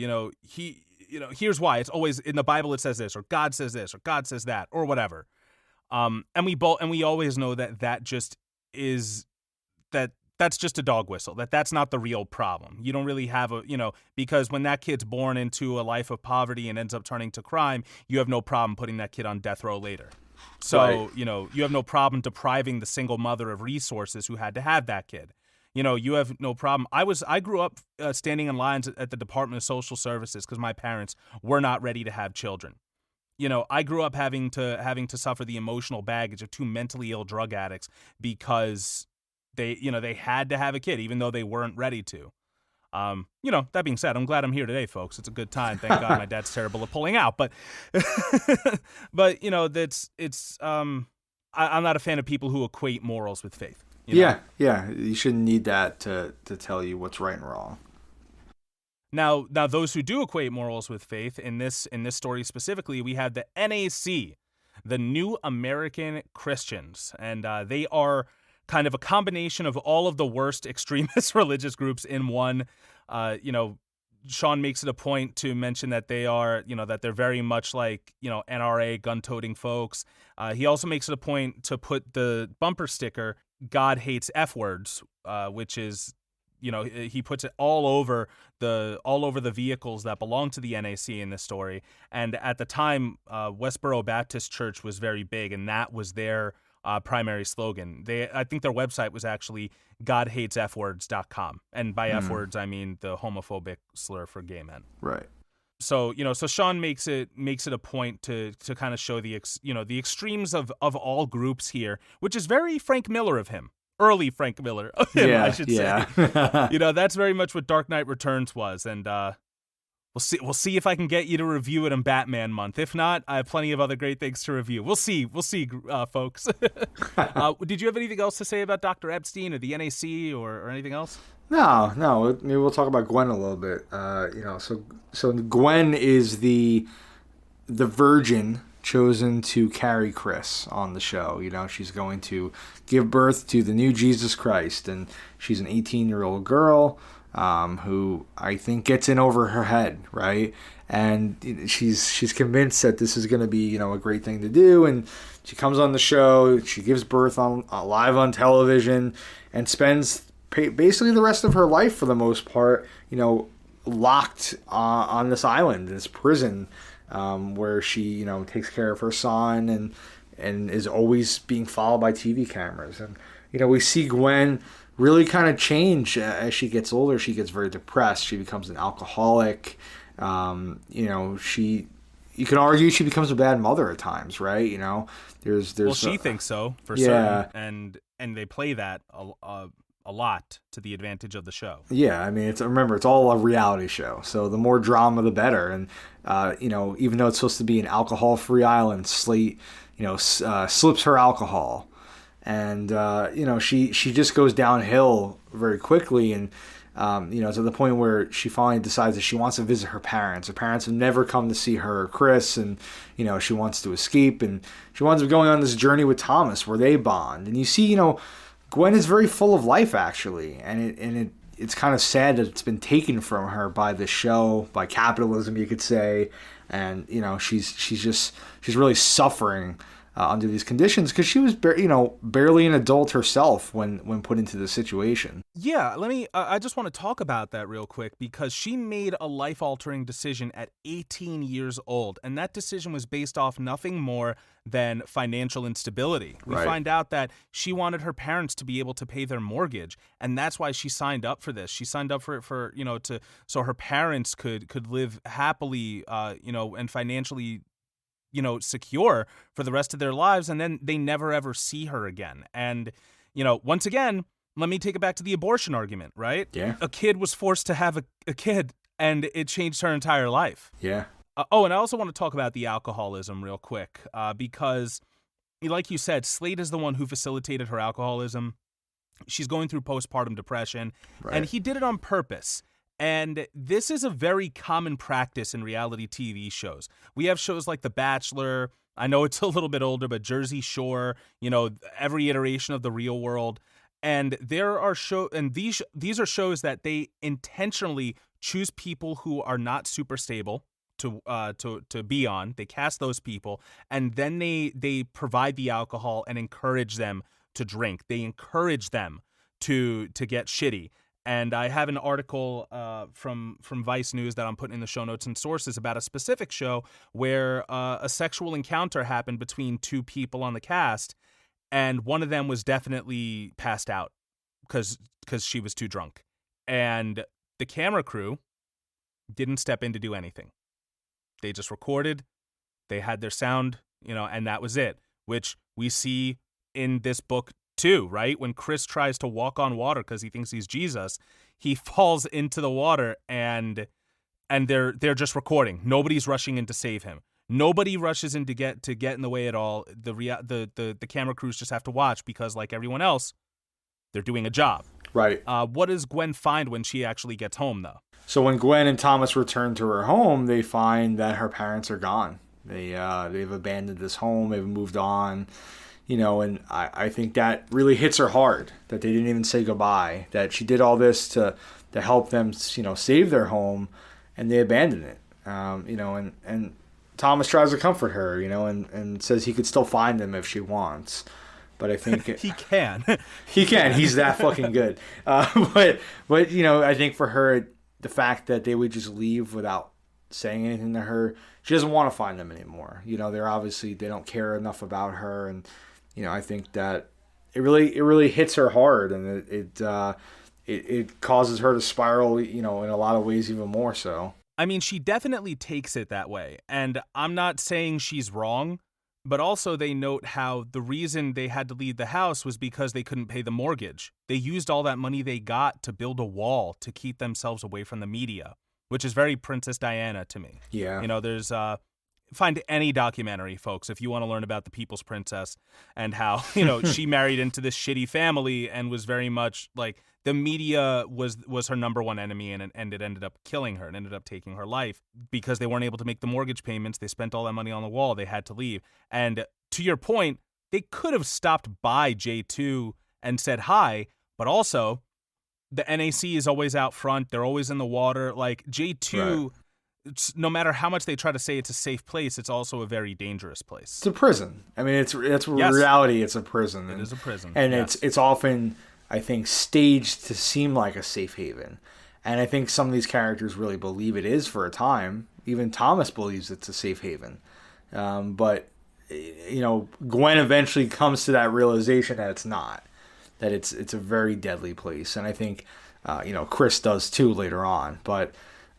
here's why. It's always in the Bible it says this, or God says this, or God says that, or whatever. And we always know that just is that's just a dog whistle, that's not the real problem. You don't really have because when that kid's born into a life of poverty and ends up turning to crime, you have no problem putting that kid on death row later. So, you have no problem depriving the single mother of resources who had to have that kid. You have no problem. I grew up standing in lines at the Department of Social Services because my parents were not ready to have children. I grew up having to suffer the emotional baggage of two mentally ill drug addicts because they had to have a kid even though they weren't ready to. That being said, I'm glad I'm here today, folks. It's a good time. Thank God my dad's terrible at pulling out, but I'm not a fan of people who equate morals with faith. Yeah. You shouldn't need that to tell you what's right and wrong. Now those who do equate morals with faith, in this story specifically, we have the NAC, the New American Christians, and they are kind of a combination of all of the worst extremist religious groups in one. Sean makes it a point to mention that they are, that they're very much like, NRA gun-toting folks. He also makes it a point to put the bumper sticker, God hates F words, which is, he puts it all over the vehicles that belong to the NAC in this story. And at the time, Westboro Baptist Church was very big, and that was their primary slogan. I think their website was actually godhatesfwords.com. And by F words, I mean the homophobic slur for gay men. Right. So, so Sean makes it a point to kind of show the extremes of all groups here, which is very Frank Miller of him. Early Frank Miller of him, I should say. That's very much what Dark Knight Returns was. And we'll see if I can get you to review it in Batman month. If not, I have plenty of other great things to review. We'll see, folks. Did you have anything else to say about Dr. Epstein or the NAC or anything else? No. Maybe we'll talk about Gwen a little bit. So Gwen is the virgin chosen to carry Chris on the show. She's going to give birth to the new Jesus Christ, and she's an 18-year-old girl who I think gets in over her head, right? And she's convinced that this is going to be, a great thing to do, and she comes on the show, she gives birth live on television, and spends basically the rest of her life, for the most part, locked on this island, this prison, where she, takes care of her son and is always being followed by TV cameras. And, we see Gwen really kind of change as she gets older. She gets very depressed. She becomes an alcoholic. You can argue she becomes a bad mother at times, right? There's. Well, she thinks so for certain, and they play that a lot to the advantage of the show. Yeah, I mean, it's all a reality show, so the more drama, the better. And even though it's supposed to be an alcohol-free island, Slate, slips her alcohol, and she just goes downhill very quickly, and to the point where she finally decides that she wants to visit her parents. Her parents have never come to see her or Chris, and she wants to escape, and she winds up going on this journey with Thomas where they bond. And you see, Gwen is very full of life, actually, and it's kind of sad that it's been taken from her by the show, by capitalism, you could say. And, you know, she's really suffering under these conditions because she was, barely an adult herself when put into this situation. Yeah, I just want to talk about that real quick because she made a life-altering decision at 18 years old, and that decision was based off nothing more than financial instability. We find out that she wanted her parents to be able to pay their mortgage, and that's why she signed up for this. She signed up for it so her parents could live happily, and financially secure for the rest of their lives, and then they never ever see her again. And, once again, let me take it back to the abortion argument, right? Yeah. A kid was forced to have a kid, and it changed her entire life. Yeah. And I also want to talk about the alcoholism real quick, because, like you said, Slade is the one who facilitated her alcoholism. She's going through postpartum depression, and he did it on purpose. And this is a very common practice in reality TV shows. We have shows like The Bachelor. I know it's a little bit older, but Jersey Shore, every iteration of The Real World. And there are these are shows that they intentionally choose people who are not super stable to be on. They cast those people, and then they provide the alcohol and encourage them to drink. They encourage them to get shitty. And I have an article from Vice News that I'm putting in the show notes and sources about a specific show where a sexual encounter happened between two people on the cast, and one of them was definitely passed out because she was too drunk. And the camera crew didn't step in to do anything. They just recorded, they had their sound, and that was it, which we see in this book too, right? When Chris tries to walk on water because he thinks he's Jesus, he falls into the water, and they're just recording. Nobody's rushing in to save him. Nobody rushes in to get in the way at all. The camera crews just have to watch because, like everyone else, they're doing a job. Right. What does Gwen find when she actually gets home, though? So when Gwen and Thomas return to her home, they find that her parents are gone. They've abandoned this home. They've moved on. And I think that really hits her hard, that they didn't even say goodbye, that she did all this to help them, save their home, and they abandoned it. And Thomas tries to comfort her, and says he could still find them if she wants. But I think he can. He can. He's that fucking good. But I think for her, the fact that they would just leave without saying anything to her, she doesn't want to find them anymore. They don't care enough about her, and I think that it really hits her hard, and it causes her to spiral, in a lot of ways even more so. I mean, she definitely takes it that way, and I'm not saying she's wrong, but also they note how the reason they had to leave the house was because they couldn't pay the mortgage. They used all that money they got to build a wall to keep themselves away from the media, which is very Princess Diana to me. Yeah. There's find any documentary, folks, if you want to learn about the People's Princess and how, she married into this shitty family and was very much like the media was her number one enemy, and it ended up killing her and ended up taking her life because they weren't able to make the mortgage payments. They spent all that money on the wall. They had to leave. And to your point, they could have stopped by J2 and said hi, but also the NAC is always out front. They're always in the water. Like J2, right. No matter how much they try to say it's a safe place, it's also a very dangerous place. It's a prison. I mean, it's reality. It's a prison. It is a prison. And it's often, I think, staged to seem like a safe haven. And I think some of these characters really believe it is for a time. Even Thomas believes it's a safe haven. But, Gwen eventually comes to that realization that it's not. That it's a very deadly place. And I think, Chris does too later on. But,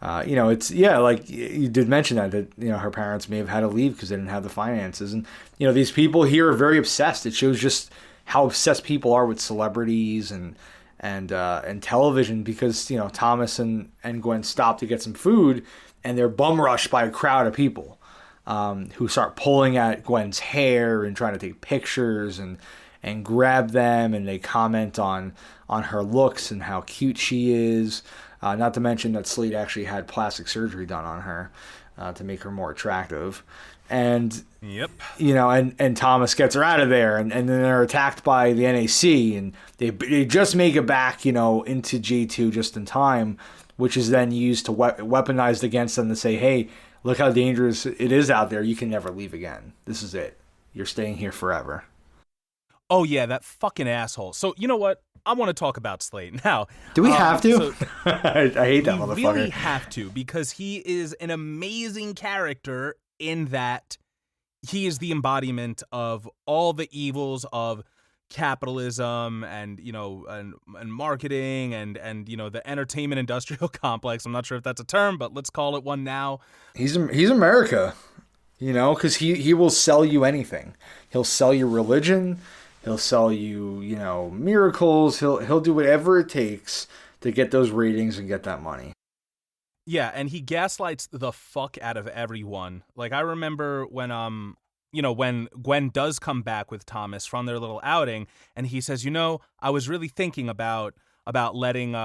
like you did mention that her parents may have had to leave because they didn't have the finances. And, these people here are very obsessed. It shows just how obsessed people are with celebrities and television because, Thomas and Gwen stop to get some food and they're bum rushed by a crowd of people who start pulling at Gwen's hair and trying to take pictures and grab them, and they comment on her looks and how cute she is. Not to mention that Slade actually had plastic surgery done on her. to make her more attractive. And Yep. And Thomas gets her out of there, and then they're attacked by the NAC, and they just make it back, into J2 just in time, which is then used to weaponized against them to say, hey, look how dangerous it is out there. You can never leave again. This is it. You're staying here forever. Oh, yeah, that fucking asshole. So, you know what? I want to talk about Slate. Now, do we have to? I hate that motherfucker. We really have to, because he is an amazing character in that he is the embodiment of all the evils of capitalism and marketing and the entertainment industrial complex. I'm not sure if that's a term, but let's call it one now. He's America, because he will sell you anything. He'll sell you religion. He'll sell you, miracles. He'll do whatever it takes to get those ratings and get that money. Yeah, and he gaslights the fuck out of everyone. Like, I remember when when Gwen does come back with Thomas from their little outing, and he says, I was really thinking about letting you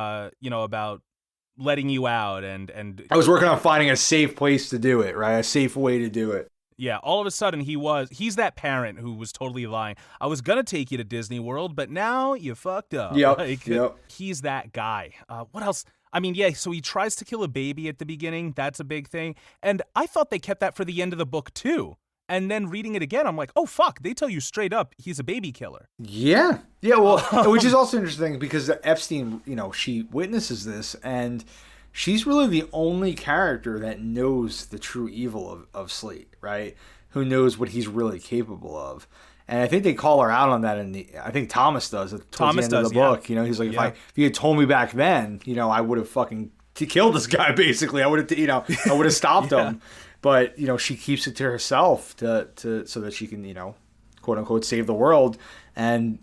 out, and I was working on finding a safe place to do it, right? A safe way to do it. Yeah, all of a sudden he's that parent who was totally lying. I was gonna take you to Disney World, but now you fucked up. Yep. He's that guy. What else? I mean, yeah, so he tries to kill a baby at the beginning. That's a big thing. And I thought they kept that for the end of the book too. And then reading it again, I'm like, oh, fuck. They tell you straight up he's a baby killer. Yeah. Yeah, well, which is also interesting because Epstein, she witnesses this, and she's really the only character that knows the true evil of Slate, right? Who knows what he's really capable of. And I think they call her out on that I think Thomas does towards the end of the book. He's like, if you had told me back then, I would have fucking killed this guy, basically. I would have stopped him. But, she keeps it to herself so that she can, quote unquote, save the world. And,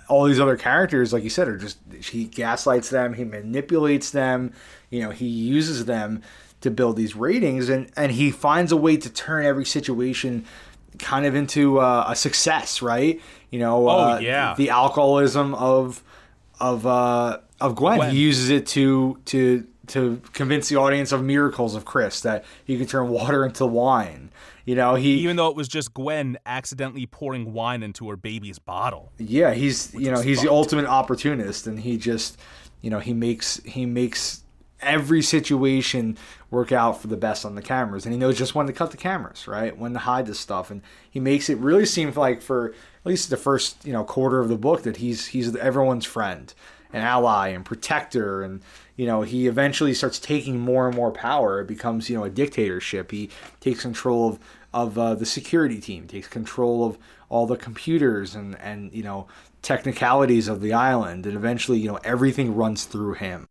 all these other characters, like you said, are just, he gaslights them, he manipulates them, he uses them to build these ratings, and he finds a way to turn every situation kind of into a success, right? The alcoholism of Gwen. He uses it to convince the audience of miracles of Chris, that he can turn water into wine. Even though it was just Gwen accidentally pouring wine into her baby's bottle. Yeah, he's the ultimate opportunist, and he just he makes every situation work out for the best on the cameras, and he knows just when to cut the cameras, right? When to hide this stuff, and he makes it really seem like, for at least the first quarter of the book, that he's everyone's friend and ally and protector, and he eventually starts taking more and more power. It becomes a dictatorship. He takes control of the security team, takes control of all the computers and technicalities of the island, and eventually everything runs through him.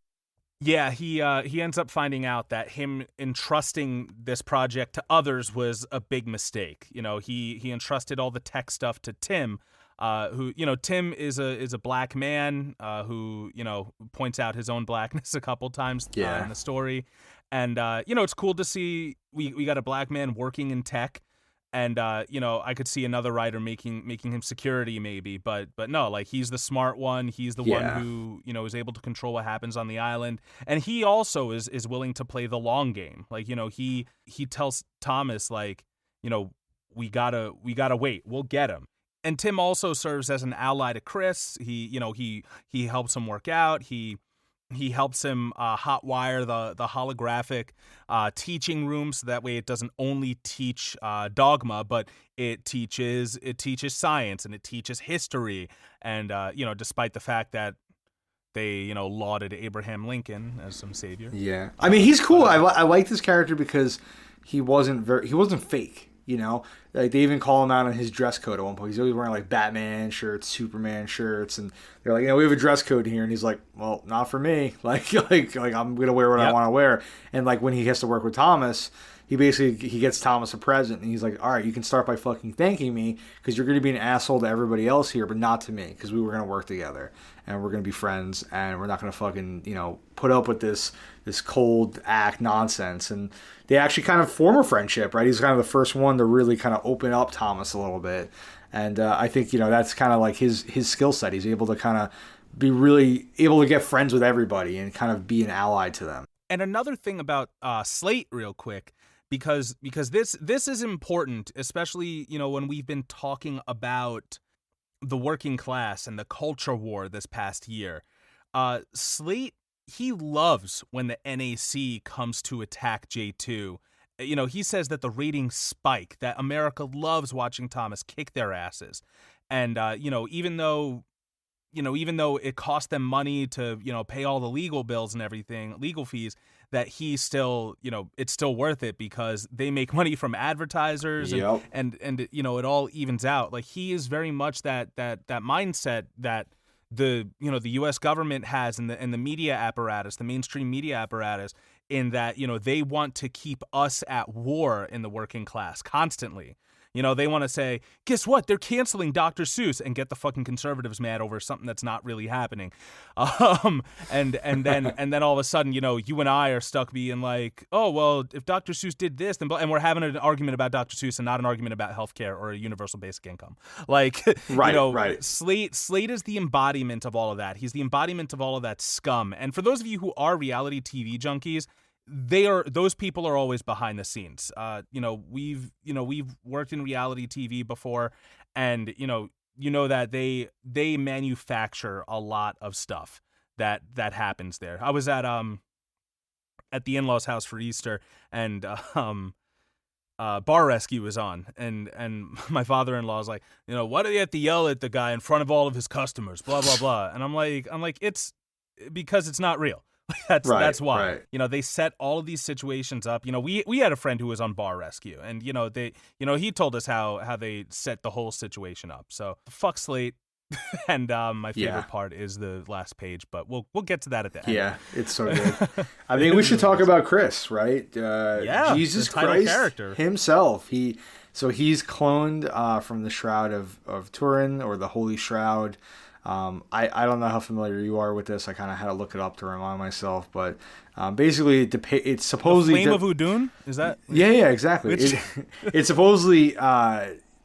Yeah, he ends up finding out that him entrusting this project to others was a big mistake. He entrusted all the tech stuff to Tim, who Tim is a black man who points out his own blackness a couple times in the story, and it's cool to see we got a black man working in tech. And I could see another writer making him security maybe, but no, like, he's the smart one. He's the one who is able to control what happens on the island, and he also is willing to play the long game. Like, he tells Thomas, like, we gotta wait. We'll get him. And Tim also serves as an ally to Chris. He helps him work out. He helps him hotwire the holographic teaching room, so that way it doesn't only teach dogma, but it teaches science, and it teaches history. And despite the fact that they lauded Abraham Lincoln as some savior. Yeah, I mean, he's cool. I like this character because he wasn't fake. Like, they even call him out on his dress code at one point. He's always wearing like Batman shirts, Superman shirts, and they're like, we have a dress code here, and he's like, well, not for me. Like I'm gonna wear what I want to wear. And like, when he has to work with Thomas, he gets Thomas a present, and he's like, all right, you can start by fucking thanking me, because you're gonna be an asshole to everybody else here, but not to me, because we were gonna work together, and we're gonna be friends, and we're not gonna fucking put up with this cold act nonsense. And they actually kind of form a friendship, right? He's kind of the first one to really kind of open up Thomas a little bit. And I think, that's kind of like his skill set. He's able to kind of be really able to get friends with everybody and kind of be an ally to them. And another thing about Slate, real quick, because this is important, especially, you know, when we've been talking about the working class and the culture war this past year. Slate, he loves when the NAC comes to attack J2. You know, he says that the ratings spike, that America loves watching Thomas kick their asses. And, you know, even though it cost them money to, you know, pay all the legal bills and everything, legal fees, that he still, you know, it's still worth it because they make money from advertisers. Yep. And you know, it all evens out. Like, he is very much that mindset that the U.S. government has in the media apparatus, the mainstream media apparatus, in that, you know, they want to keep us at war in the working class constantly. You know, they want to say, guess what? They're canceling Dr. Seuss, and get the fucking conservatives mad over something that's not really happening. And then all of a sudden, you know, you and I are stuck being like, oh, well, if Dr. Seuss did this, then, and we're having an argument about Dr. Seuss and not an argument about healthcare or a universal basic income. Like, right, you know, right. Slate is the embodiment of all of that. He's the embodiment of all of that scum. And for those of you who are reality TV junkies, those people are always behind the scenes. You know, we've worked in reality TV before, and you know that they manufacture a lot of stuff that happens there. I was at the in-laws' house for Easter, and Bar Rescue was on, and my father-in-law is like, you know, why do you have to yell at the guy in front of all of his customers, blah blah blah. And I'm like, it's because it's not real. That's why. Right. You know, they set all of these situations up. You know, we had a friend who was on Bar Rescue, and you know, he told us how they set the whole situation up. So fuck Slate. And my favorite part is the last page, but we'll get to that at the end. Yeah, it's so good. I think we should talk about Chris, right? Jesus Christ character himself. He's cloned from the Shroud of Turin, or the Holy Shroud. I don't know how familiar you are with this. I kind of had to look it up to remind myself, but basically it's supposedly the Flame of Udun? Is that? Yeah, exactly. It's supposedly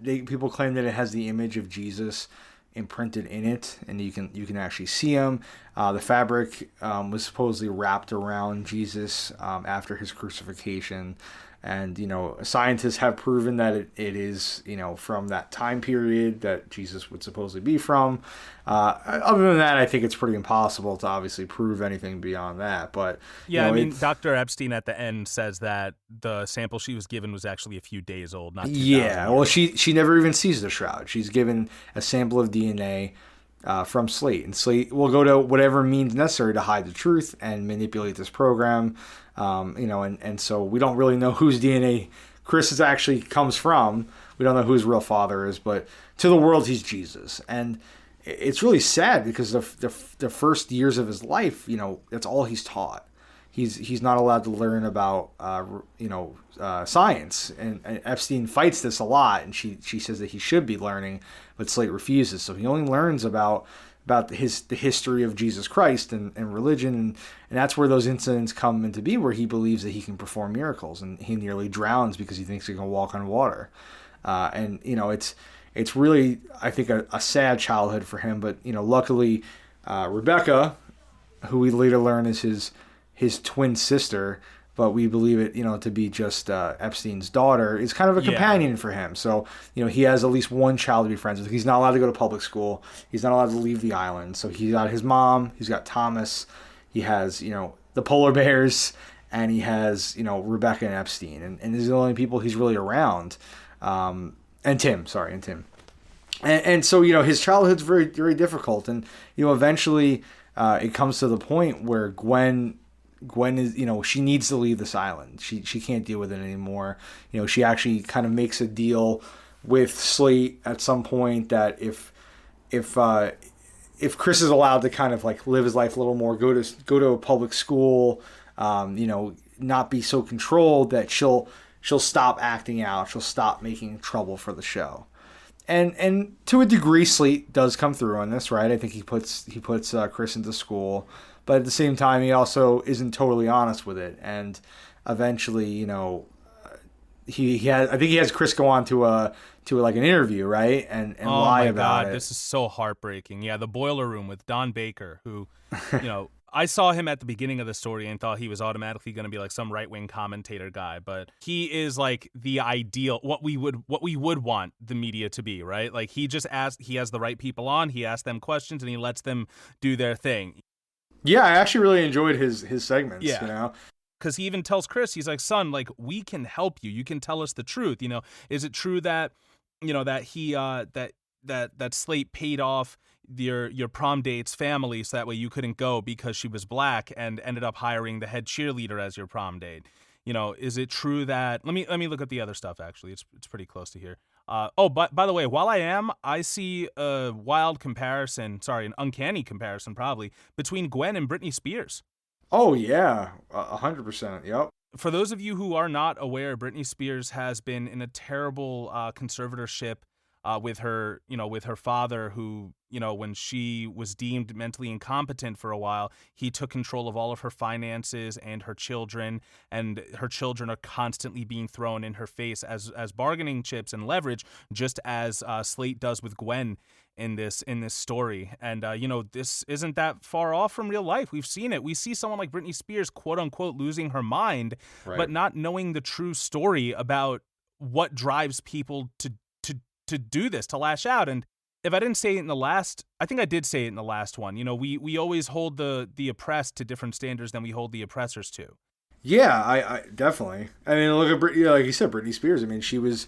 people claim that it has the image of Jesus imprinted in it, and you can actually see him. The fabric was supposedly wrapped around Jesus after his crucifixion. And, you know, scientists have proven that it is, you know, from that time period that Jesus would supposedly be from. Other than that, I think it's pretty impossible to obviously prove anything beyond that. But yeah, you know, I mean, Dr. Epstein at the end says that the sample she was given was actually a few days old, not 2,000 years. Well, she never even sees the shroud. She's given a sample of DNA from Slate, and Slate will go to whatever means necessary to hide the truth and manipulate this program. You know, and so we don't really know whose DNA Chris actually comes from. We don't know who his real father is, but to the world, he's Jesus. And it's really sad because the first years of his life, you know, that's all he's taught. He's not allowed to learn about science, and Epstein fights this a lot, and she says that he should be learning, but Slate refuses. So he only learns about the history of Jesus Christ and religion, and that's where those incidents come into be, where he believes that he can perform miracles, and he nearly drowns because he thinks he can walk on water. And you know, it's really, I think, a sad childhood for him. But you know, luckily, Rebecca, who we later learn is his twin sister, but we believe it, you know, to be just Epstein's daughter, is kind of a companion for him. So, you know, he has at least one child to be friends with. He's not allowed to go to public school. He's not allowed to leave the island. So he's got his mom, he's got Thomas, he has, you know, the polar bears, and he has, you know, Rebecca and Epstein. And these are the only people he's really around. And Tim. And so, you know, his childhood's very, very difficult. And, you know, eventually it comes to the point where Gwen is, you know, she needs to leave this island. She can't deal with it anymore. You know, she actually kind of makes a deal with Slate at some point that if Chris is allowed to kind of like live his life a little more, go to a public school, you know, not be so controlled, that she'll stop acting out. She'll stop making trouble for the show. And to a degree, Slate does come through on this, right? I think he puts Chris into school. But at the same time, he also isn't totally honest with it, and eventually, you know, I think he has Chris go on to like an interview, right, and lie about it. This is so heartbreaking. Yeah, the Boiler Room with Don Baker, who, you know, I saw him at the beginning of the story and thought he was automatically going to be like some right-wing commentator guy, but he is like the ideal, what we would want the media to be, right? Like he has the right people on, he asks them questions, and he lets them do their thing. Yeah, I actually really enjoyed his segments, yeah. You know? Because he even tells Chris, he's like, son, like, we can help you. You can tell us the truth. You know, is it true that, you know, that he, that Slate paid off your prom date's family so that way you couldn't go because she was black and ended up hiring the head cheerleader as your prom date? You know, is it true that, let me look at the other stuff, actually. It's pretty close to here. But by the way, while I see a wild comparison, an uncanny comparison probably, between Gwen and Britney Spears. Oh, yeah, 100%. Yep. For those of you who are not aware, Britney Spears has been in a terrible conservatorship with her father, who, you know, when she was deemed mentally incompetent for a while, he took control of all of her finances and her children are constantly being thrown in her face as bargaining chips and leverage, just as Slate does with Gwen in this story. And you know, this isn't that far off from real life. We've seen it. We see someone like Britney Spears, quote unquote, losing her mind, right, but not knowing the true story about what drives people to do this, to lash out. And if I didn't say it in the last, I think I did say it in the last one. You know, we always hold the oppressed to different standards than we hold the oppressors to. Yeah, I definitely. I mean, look at Britney, like you said, Britney Spears. I mean, she was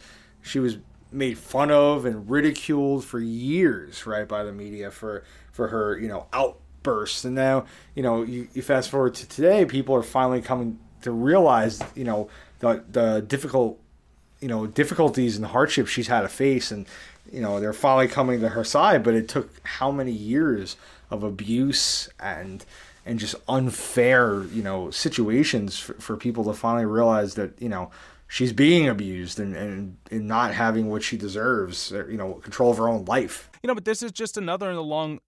made fun of and ridiculed for years, right, by the media for her, you know, outbursts. And now, you know, you fast forward to today, people are finally coming to realize, you know, the difficulties and hardships she's had to face, and, you know, they're finally coming to her side. But it took how many years of abuse and just unfair, you know, situations for people to finally realize that, you know, she's being abused and not having what she deserves, you know, control of her own life. You know, but this is just another in a long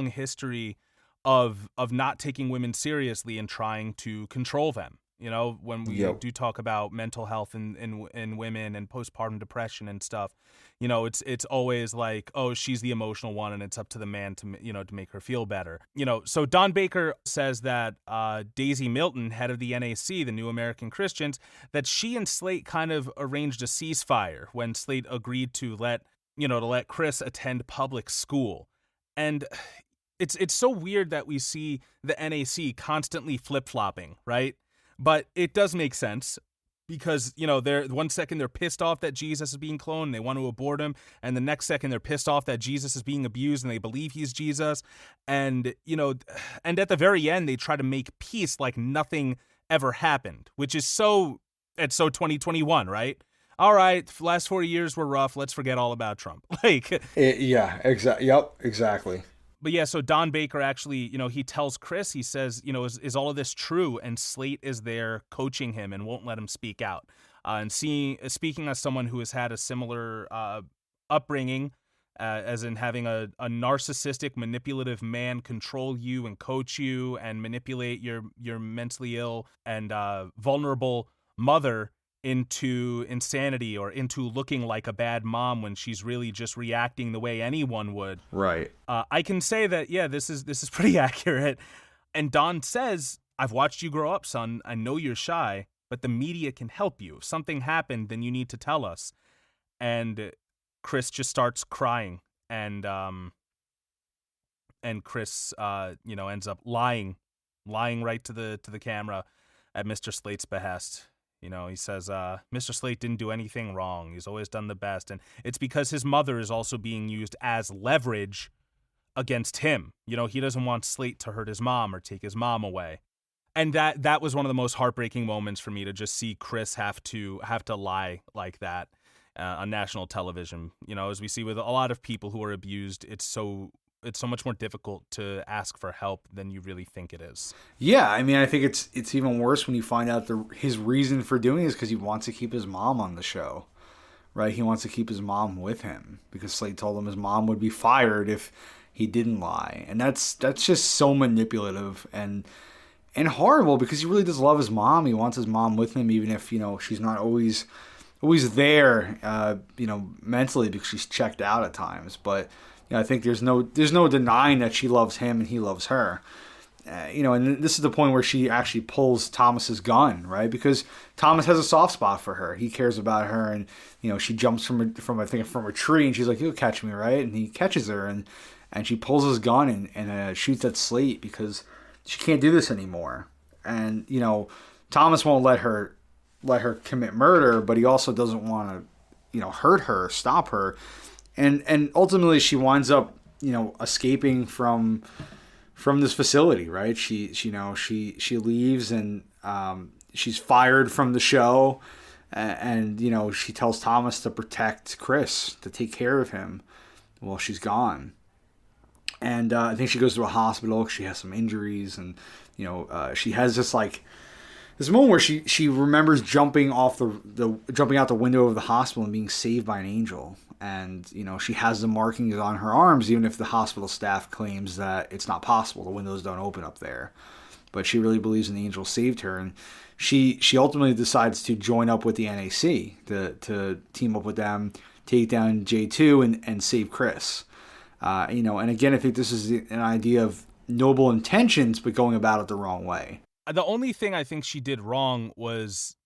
history of not taking women seriously and trying to control them. You know, when we do talk about mental health in women and postpartum depression and stuff, you know, it's always like, oh, she's the emotional one and it's up to the man to, you know, to make her feel better. You know, so Don Baker says that Daisy Milton, head of the NAC, the New American Christians, that she and Slate kind of arranged a ceasefire when Slate agreed to let Chris attend public school. And it's so weird that we see the NAC constantly flip-flopping, right? But it does make sense because, you know, they're 1 second they're pissed off that Jesus is being cloned and they want to abort him, and the next second they're pissed off that Jesus is being abused and they believe he's Jesus. And, you know, and at the very end they try to make peace like nothing ever happened, which is so 2021, right? All right, last 4 years were rough. Let's forget all about Trump. Exactly. But yeah, so Don Baker actually, you know, he tells Chris, he says, you know, is all of this true? And Slate is there coaching him and won't let him speak out. And speaking as someone who has had a similar upbringing, as in having a narcissistic, manipulative man control you and coach you and manipulate your mentally ill and vulnerable mother into insanity or into looking like a bad mom when she's really just reacting the way anyone would. Right. I can say that, yeah, this is pretty accurate. And Don says, I've watched you grow up, son. I know you're shy, but the media can help you. If something happened, then you need to tell us. And Chris just starts crying, and Chris, you know, ends up lying right to the camera at Mr. Slate's behest. You know, he says, Mr. Slate didn't do anything wrong. He's always done the best. And it's because his mother is also being used as leverage against him. You know, he doesn't want Slate to hurt his mom or take his mom away. And that was one of the most heartbreaking moments for me, to just see Chris have to lie like that on national television. You know, as we see with a lot of people who are abused, it's so much more difficult to ask for help than you really think it is. Yeah, I mean, I think it's even worse when you find out his reason for doing it is because he wants to keep his mom on the show, right? He wants to keep his mom with him because Slate told him his mom would be fired if he didn't lie. And that's just so manipulative and horrible, because he really does love his mom. He wants his mom with him, even if, you know, she's not always there, you know, mentally, because she's checked out at times. But I think there's no denying that she loves him and he loves her. and this is the point where she actually pulls Thomas's gun, right? Because Thomas has a soft spot for her. He cares about her, and she jumps from a tree, and she's like, "You'll catch me, right?" And he catches her, and she pulls his gun and shoots at Slate because she can't do this anymore. And Thomas won't let her commit murder, but he also doesn't want to hurt her, stop her, and ultimately she winds up escaping from this facility, right? She leaves, and she's fired from the show, and she tells Thomas to protect Chris, to take care of him while she's gone. And I think she goes to a hospital. She has some injuries, and she has this moment where she remembers jumping out the window of the hospital and being saved by an angel. And, she has the markings on her arms, even if the hospital staff claims that it's not possible. The windows don't open up there. But she really believes an angel saved her. And she ultimately decides to join up with the NAC, to team up with them, take down J2 and save Chris. And again, I think this is an idea of noble intentions, but going about it the wrong way. The only thing I think she did wrong was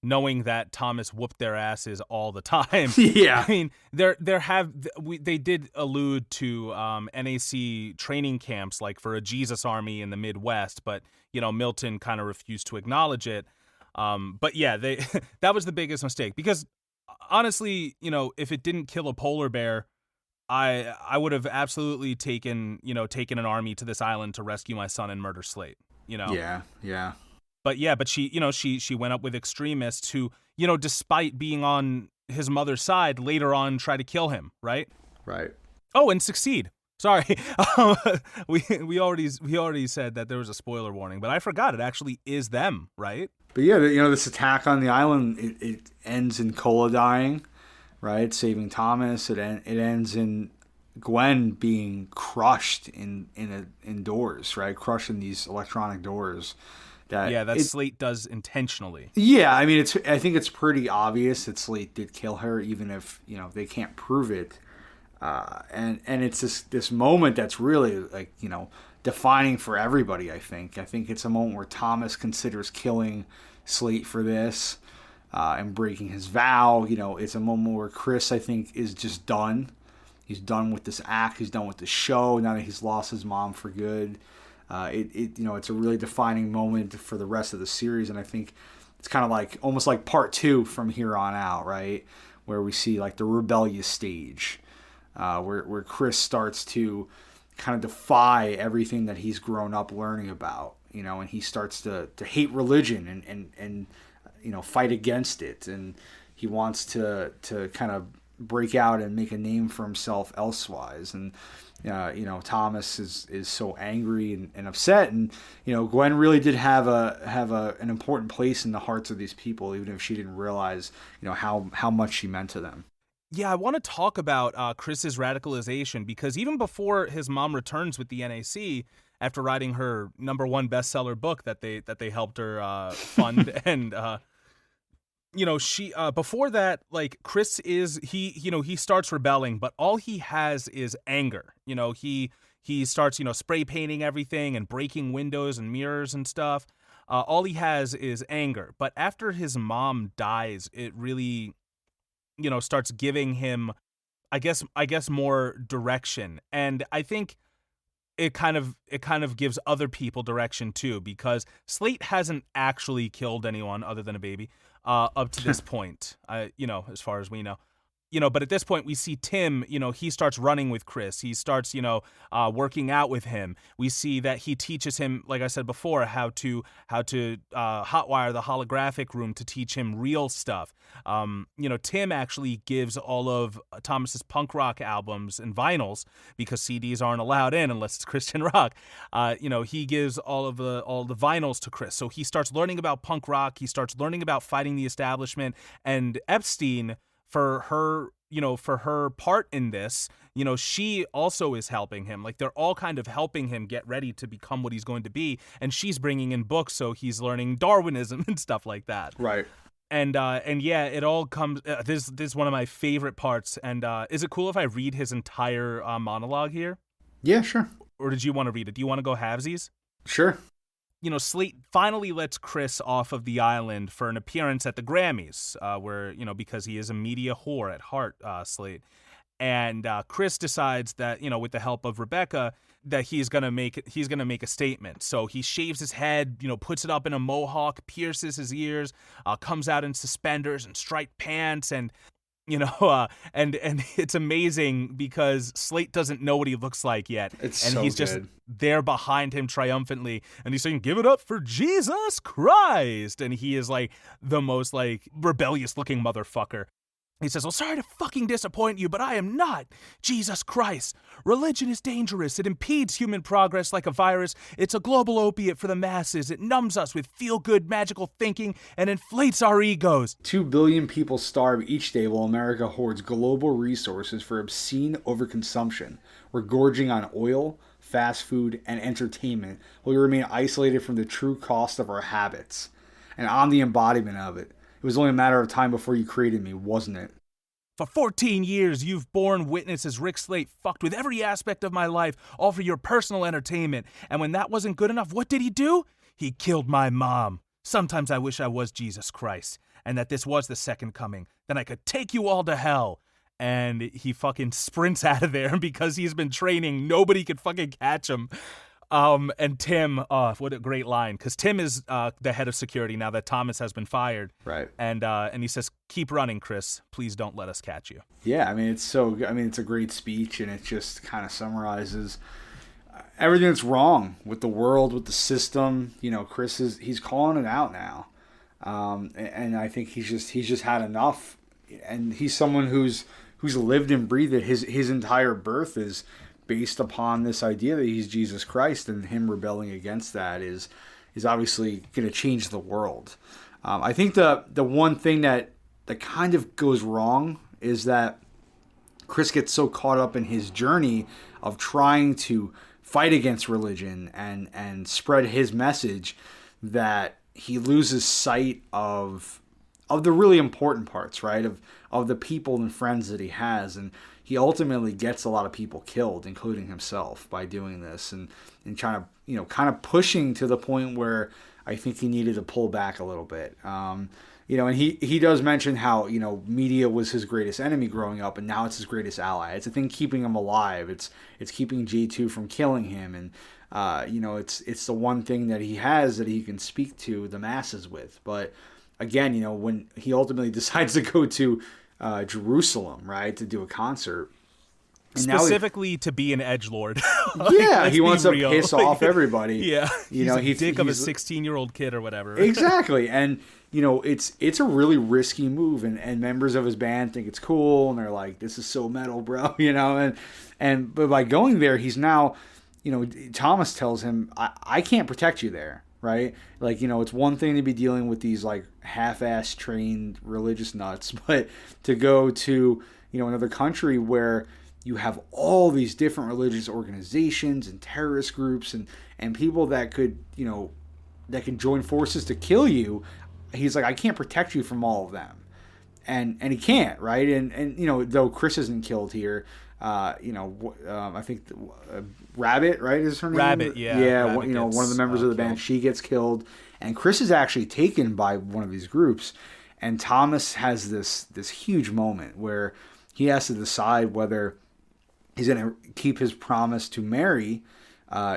knowing that Thomas whooped their asses all the time. Yeah. I mean, they did allude to NAC training camps, like for a Jesus Army in the Midwest, but Milton kind of refused to acknowledge it. But yeah, that was the biggest mistake, because honestly, if it didn't kill a polar bear, I would have absolutely taken an army to this island to rescue my son and murder Slate. Yeah. But she went up with extremists who, despite being on his mother's side, later on try to kill him, right? Right. Oh, and succeed. Sorry. we already said that there was a spoiler warning, but I forgot it actually is them, right? But yeah, this attack on the island, it ends in Cola dying, right? Saving Thomas. It ends in Gwen being crushed in doors, right? Crushed in these electronic doors. That Slate does intentionally. Yeah, I mean, I think it's pretty obvious that Slate did kill her, even if they can't prove it. And it's this moment that's really defining for everybody. I think it's a moment where Thomas considers killing Slate for this, and breaking his vow. It's a moment where Chris, I think, is just done. He's done with this act. He's done with the show. Now that he's lost his mom for good. It's a really defining moment for the rest of the series, and I think it's kind of almost like part 2 from here on out, right? Where we see the rebellious stage, where Chris starts to kind of defy everything that he's grown up learning about, and he starts to hate religion and fight against it, and he wants to kind of break out and make a name for himself elsewise. And Thomas is so angry and upset, and Gwen really did have an important place in the hearts of these people, even if she didn't realize how much she meant to them. Yeah, I want to talk about Chris's radicalization, because even before his mom returns with the NAC after writing her #1 bestseller book that they helped her fund, and she before that, Chris he starts rebelling, but all he has is anger. He starts spray painting everything and breaking windows and mirrors and stuff. All he has is anger. But after his mom dies, it really starts giving him, I guess more direction. And I think it kind of gives other people direction too, because Slate hasn't actually killed anyone other than a baby up to this point, as far as we know. But at this point we see Tim, he starts running with Chris. He starts, working out with him. We see that he teaches him, like I said before, how to hotwire the holographic room to teach him real stuff. Tim actually gives all of Thomas's punk rock albums and vinyls, because CDs aren't allowed in unless it's Christian rock. He gives all the vinyls to Chris. So he starts learning about punk rock. He starts learning about fighting the establishment. And Epstein, for her part in this, she also is helping him. They're all kind of helping him get ready to become what he's going to be. And she's bringing in books, so he's learning Darwinism and stuff like that. Right. And yeah, it all comes. This is one of my favorite parts. And is it cool if I read his entire monologue here? Yeah, sure. Or did you want to read it? Do you want to go halvesies? Sure. You know, Slate finally lets Chris off of the island for an appearance at the Grammys, where, you know, because he is a media whore at heart, Slate. And Chris decides that, you know, with the help of Rebecca, that he's gonna make a statement. So he shaves his head, you know, puts it up in a mohawk, pierces his ears, comes out in suspenders and striped pants, and you know, and it's amazing because Slate doesn't know what he looks like yet, and he's just there behind him triumphantly, and he's saying, "Give it up for Jesus Christ!" And he is like the most like rebellious looking motherfucker. He says, "Well, sorry to fucking disappoint you, but I am not Jesus Christ. Religion is dangerous. It impedes human progress like a virus. It's a global opiate for the masses. It numbs us with feel-good magical thinking and inflates our egos." 2 billion people starve each day while America hoards global resources for obscene overconsumption. We're gorging on oil, fast food, and entertainment while we remain isolated from the true cost of our habits. And I'm the embodiment of it. It was only a matter of time before you created me, wasn't it? For 14 years, you've borne witness as Rick Slate fucked with every aspect of my life, all for your personal entertainment. And when that wasn't good enough, what did he do? He killed my mom. Sometimes I wish I was Jesus Christ, and that this was the second coming. Then I could take you all to hell. And he fucking sprints out of there because he's been training. Nobody could fucking catch him. And Tim, what a great line, because Tim is the head of security now that Thomas has been fired. Right. And he says, "Keep running, Chris. Please don't let us catch you." Yeah, I mean, it's a great speech, and it just kind of summarizes everything that's wrong with the world, with the system. You know, he's calling it out now. And I think he's just had enough. And he's someone who's lived and breathed it. His entire birth is based upon this idea that he's Jesus Christ, and him rebelling against that is obviously going to change the world. I think the one thing that kind of goes wrong is that Chris gets so caught up in his journey of trying to fight against religion and spread his message that he loses sight of the really important parts, right? Of the people and friends that he has. And he ultimately gets a lot of people killed, including himself, by doing this and trying to, you know, kind of pushing to the point where I think he needed to pull back a little bit. You know, and he does mention how, you know, media was his greatest enemy growing up, and now it's his greatest ally. It's a thing keeping him alive. It's keeping J2 from killing him. And, you know, it's the one thing that he has that he can speak to the masses with. But again, you know, when he ultimately decides to go to Jerusalem, right, to do a concert. And specifically to be an edgelord. Yeah, he wants to piss off everybody. Yeah, you know, he's a dick of a 16-year-old kid or whatever. Exactly, and you know, it's a really risky move, and members of his band think it's cool, and they're like, "This is so metal, bro," you know, but by going there, he's now, you know, Thomas tells him, I can't protect you there. Right? Like, you know, it's one thing to be dealing with these like half-ass trained religious nuts, but to go to, you know, another country where you have all these different religious organizations and terrorist groups and people that could, you know, that can join forces to kill you. He's like, I can't protect you from all of them. And he can't, right? And you know, though Chris isn't killed here, you know, I think Rabbit, right, is her name? Rabbit, yeah. Yeah, Rabbit, you know, one of the members of the band, she gets killed, and Chris is actually taken by one of these groups, and Thomas has this huge moment where he has to decide whether he's going to keep his promise to Mary,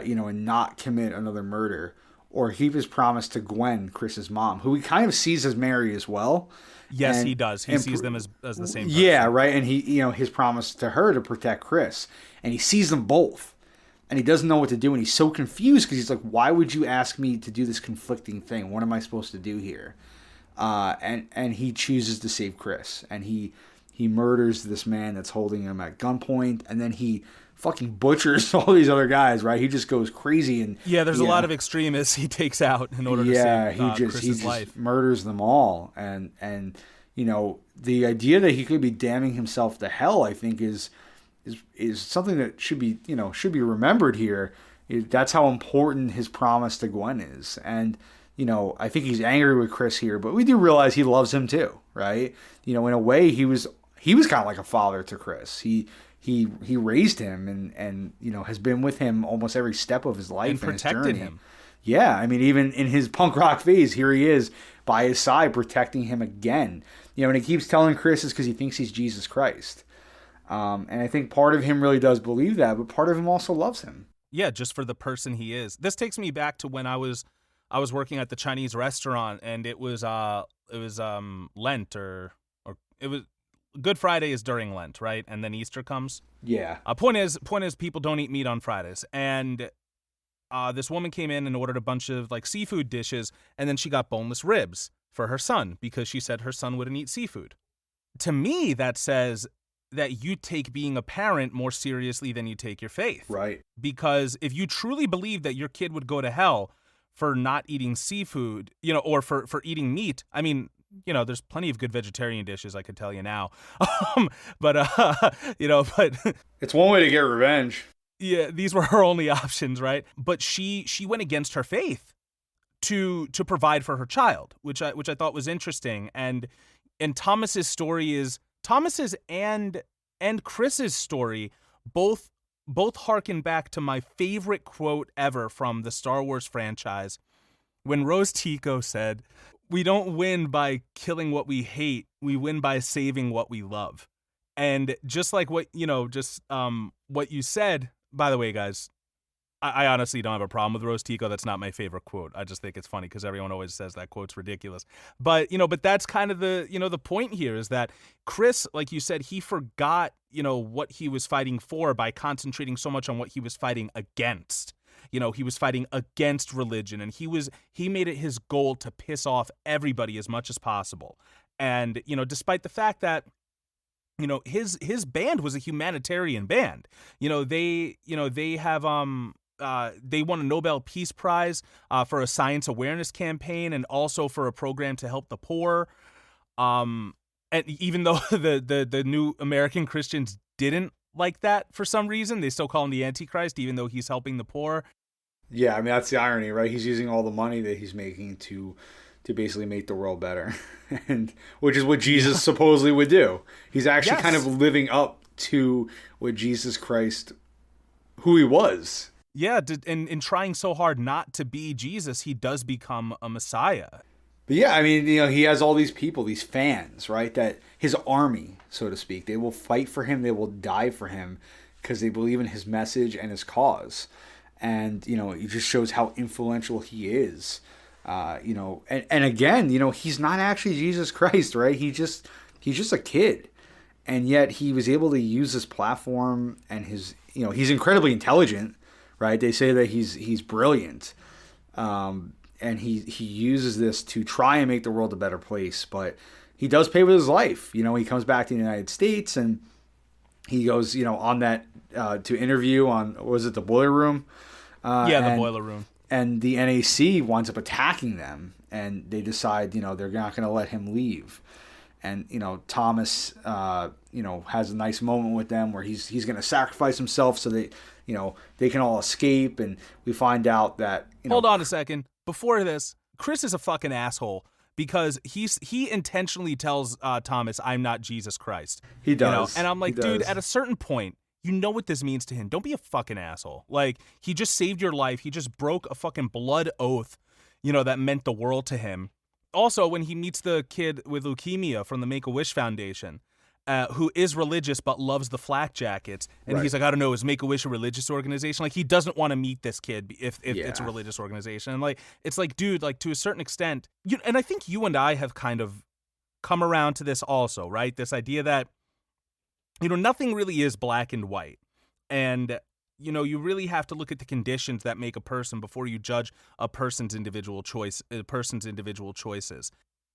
you know, and not commit another murder, or keep his promise to Gwen, Chris's mom, who he kind of sees as Mary as well. Yes, he does. He sees them as the same person. Yeah, right. And he, you know, his promise to her to protect Chris. And he sees them both. And he doesn't know what to do. And he's so confused because he's like, why would you ask me to do this conflicting thing? What am I supposed to do here? And he chooses to save Chris. And he murders this man that's holding him at gunpoint. And then he fucking butchers all these other guys, right? He just goes crazy. And yeah, there's a lot of extremists he takes out in order to save Chris's life. Murders them all. And you know, the idea that he could be damning himself to hell, I think, is something that should be remembered here. That's how important his promise to Gwen is. And you know, I think he's angry with Chris here, but we do realize he loves him too, right? You know, in a way, he was kind of like a father to Chris. He he raised him and has been with him almost every step of his life and protected him. Yeah, I mean, even in his punk rock phase, here he is by his side protecting him again. And he keeps telling Chris it's because he thinks he's Jesus Christ. And I think part of him really does believe that, but part of him also loves him. Yeah, just for the person he is. This takes me back to when I was working at the Chinese restaurant, and it was Lent or it was Good Friday is during Lent, right? And then Easter comes. Yeah. Point is, people don't eat meat on Fridays, and this woman came in and ordered a bunch of like seafood dishes, and then she got boneless ribs for her son because she said her son wouldn't eat seafood. To me, that says that you take being a parent more seriously than you take your faith. Right. Because if you truly believe that your kid would go to hell for not eating seafood, or for eating meat, I mean, there's plenty of good vegetarian dishes, I could tell you now. But it's one way to get revenge. Yeah, these were her only options, right? But she went against her faith to provide for her child, which I thought was interesting. And Thomas's story is Thomas's and Chris's story both harken back to my favorite quote ever from the Star Wars franchise, when Rose Tico said, "We don't win by killing what we hate, we win by saving what we love." And just like what what you said, by the way, guys, I honestly don't have a problem with Rose Tico. That's not my favorite quote. I just think it's funny because everyone always says that quote's ridiculous. But that's kind of the point here is that Chris, like you said, he forgot, what he was fighting for by concentrating so much on what he was fighting against. He was fighting against religion, and he made it his goal to piss off everybody as much as possible. And, despite the fact that, his band was a humanitarian band. They have they won a Nobel Peace Prize for a science awareness campaign and also for a program to help the poor. And even though the new American Christians didn't like that for some reason, they still call him the Antichrist, even though he's helping the poor. Yeah, I mean, that's the irony, right? He's using all the money that he's making to basically make the world better, and which is what Jesus supposedly would do. He's actually kind of living up to what Jesus Christ, who he was. Yeah, and in trying so hard not to be Jesus, he does become a Messiah. But yeah, I mean, he has all these people, these fans, right? That his army, so to speak, they will fight for him, they will die for him because they believe in his message and his cause. And, it just shows how influential he is. And again, he's not actually Jesus Christ, right? He's just a kid. And yet he was able to use his platform and his, he's incredibly intelligent, right? They say that he's brilliant. And he uses this to try and make the world a better place, but he does pay with his life. He comes back to the United States and he goes, on that, to interview on, was it the Boiler Room? The Boiler Room. And the NAC winds up attacking them, and they decide, they're not going to let him leave. And, Thomas, has a nice moment with them where he's going to sacrifice himself so that, they can all escape. And we find out that, Hold on a second. Before this, Chris is a fucking asshole because he intentionally tells Thomas, "I'm not Jesus Christ." He does. And I'm like, dude, at a certain point, you know what this means to him. Don't be a fucking asshole. Like, he just saved your life. He just broke a fucking blood oath, that meant the world to him. Also, when he meets the kid with leukemia from the Make-A-Wish Foundation, who is religious but loves the flak jackets, and he's like, I don't know, is Make-A-Wish a religious organization? Like, he doesn't want to meet this kid if it's a religious organization. And, like, it's like, dude, like, to a certain extent, and I think you and I have kind of come around to this also, right? This idea that, nothing really is black and white. And, you really have to look at the conditions that make a person before you judge a person's individual choices.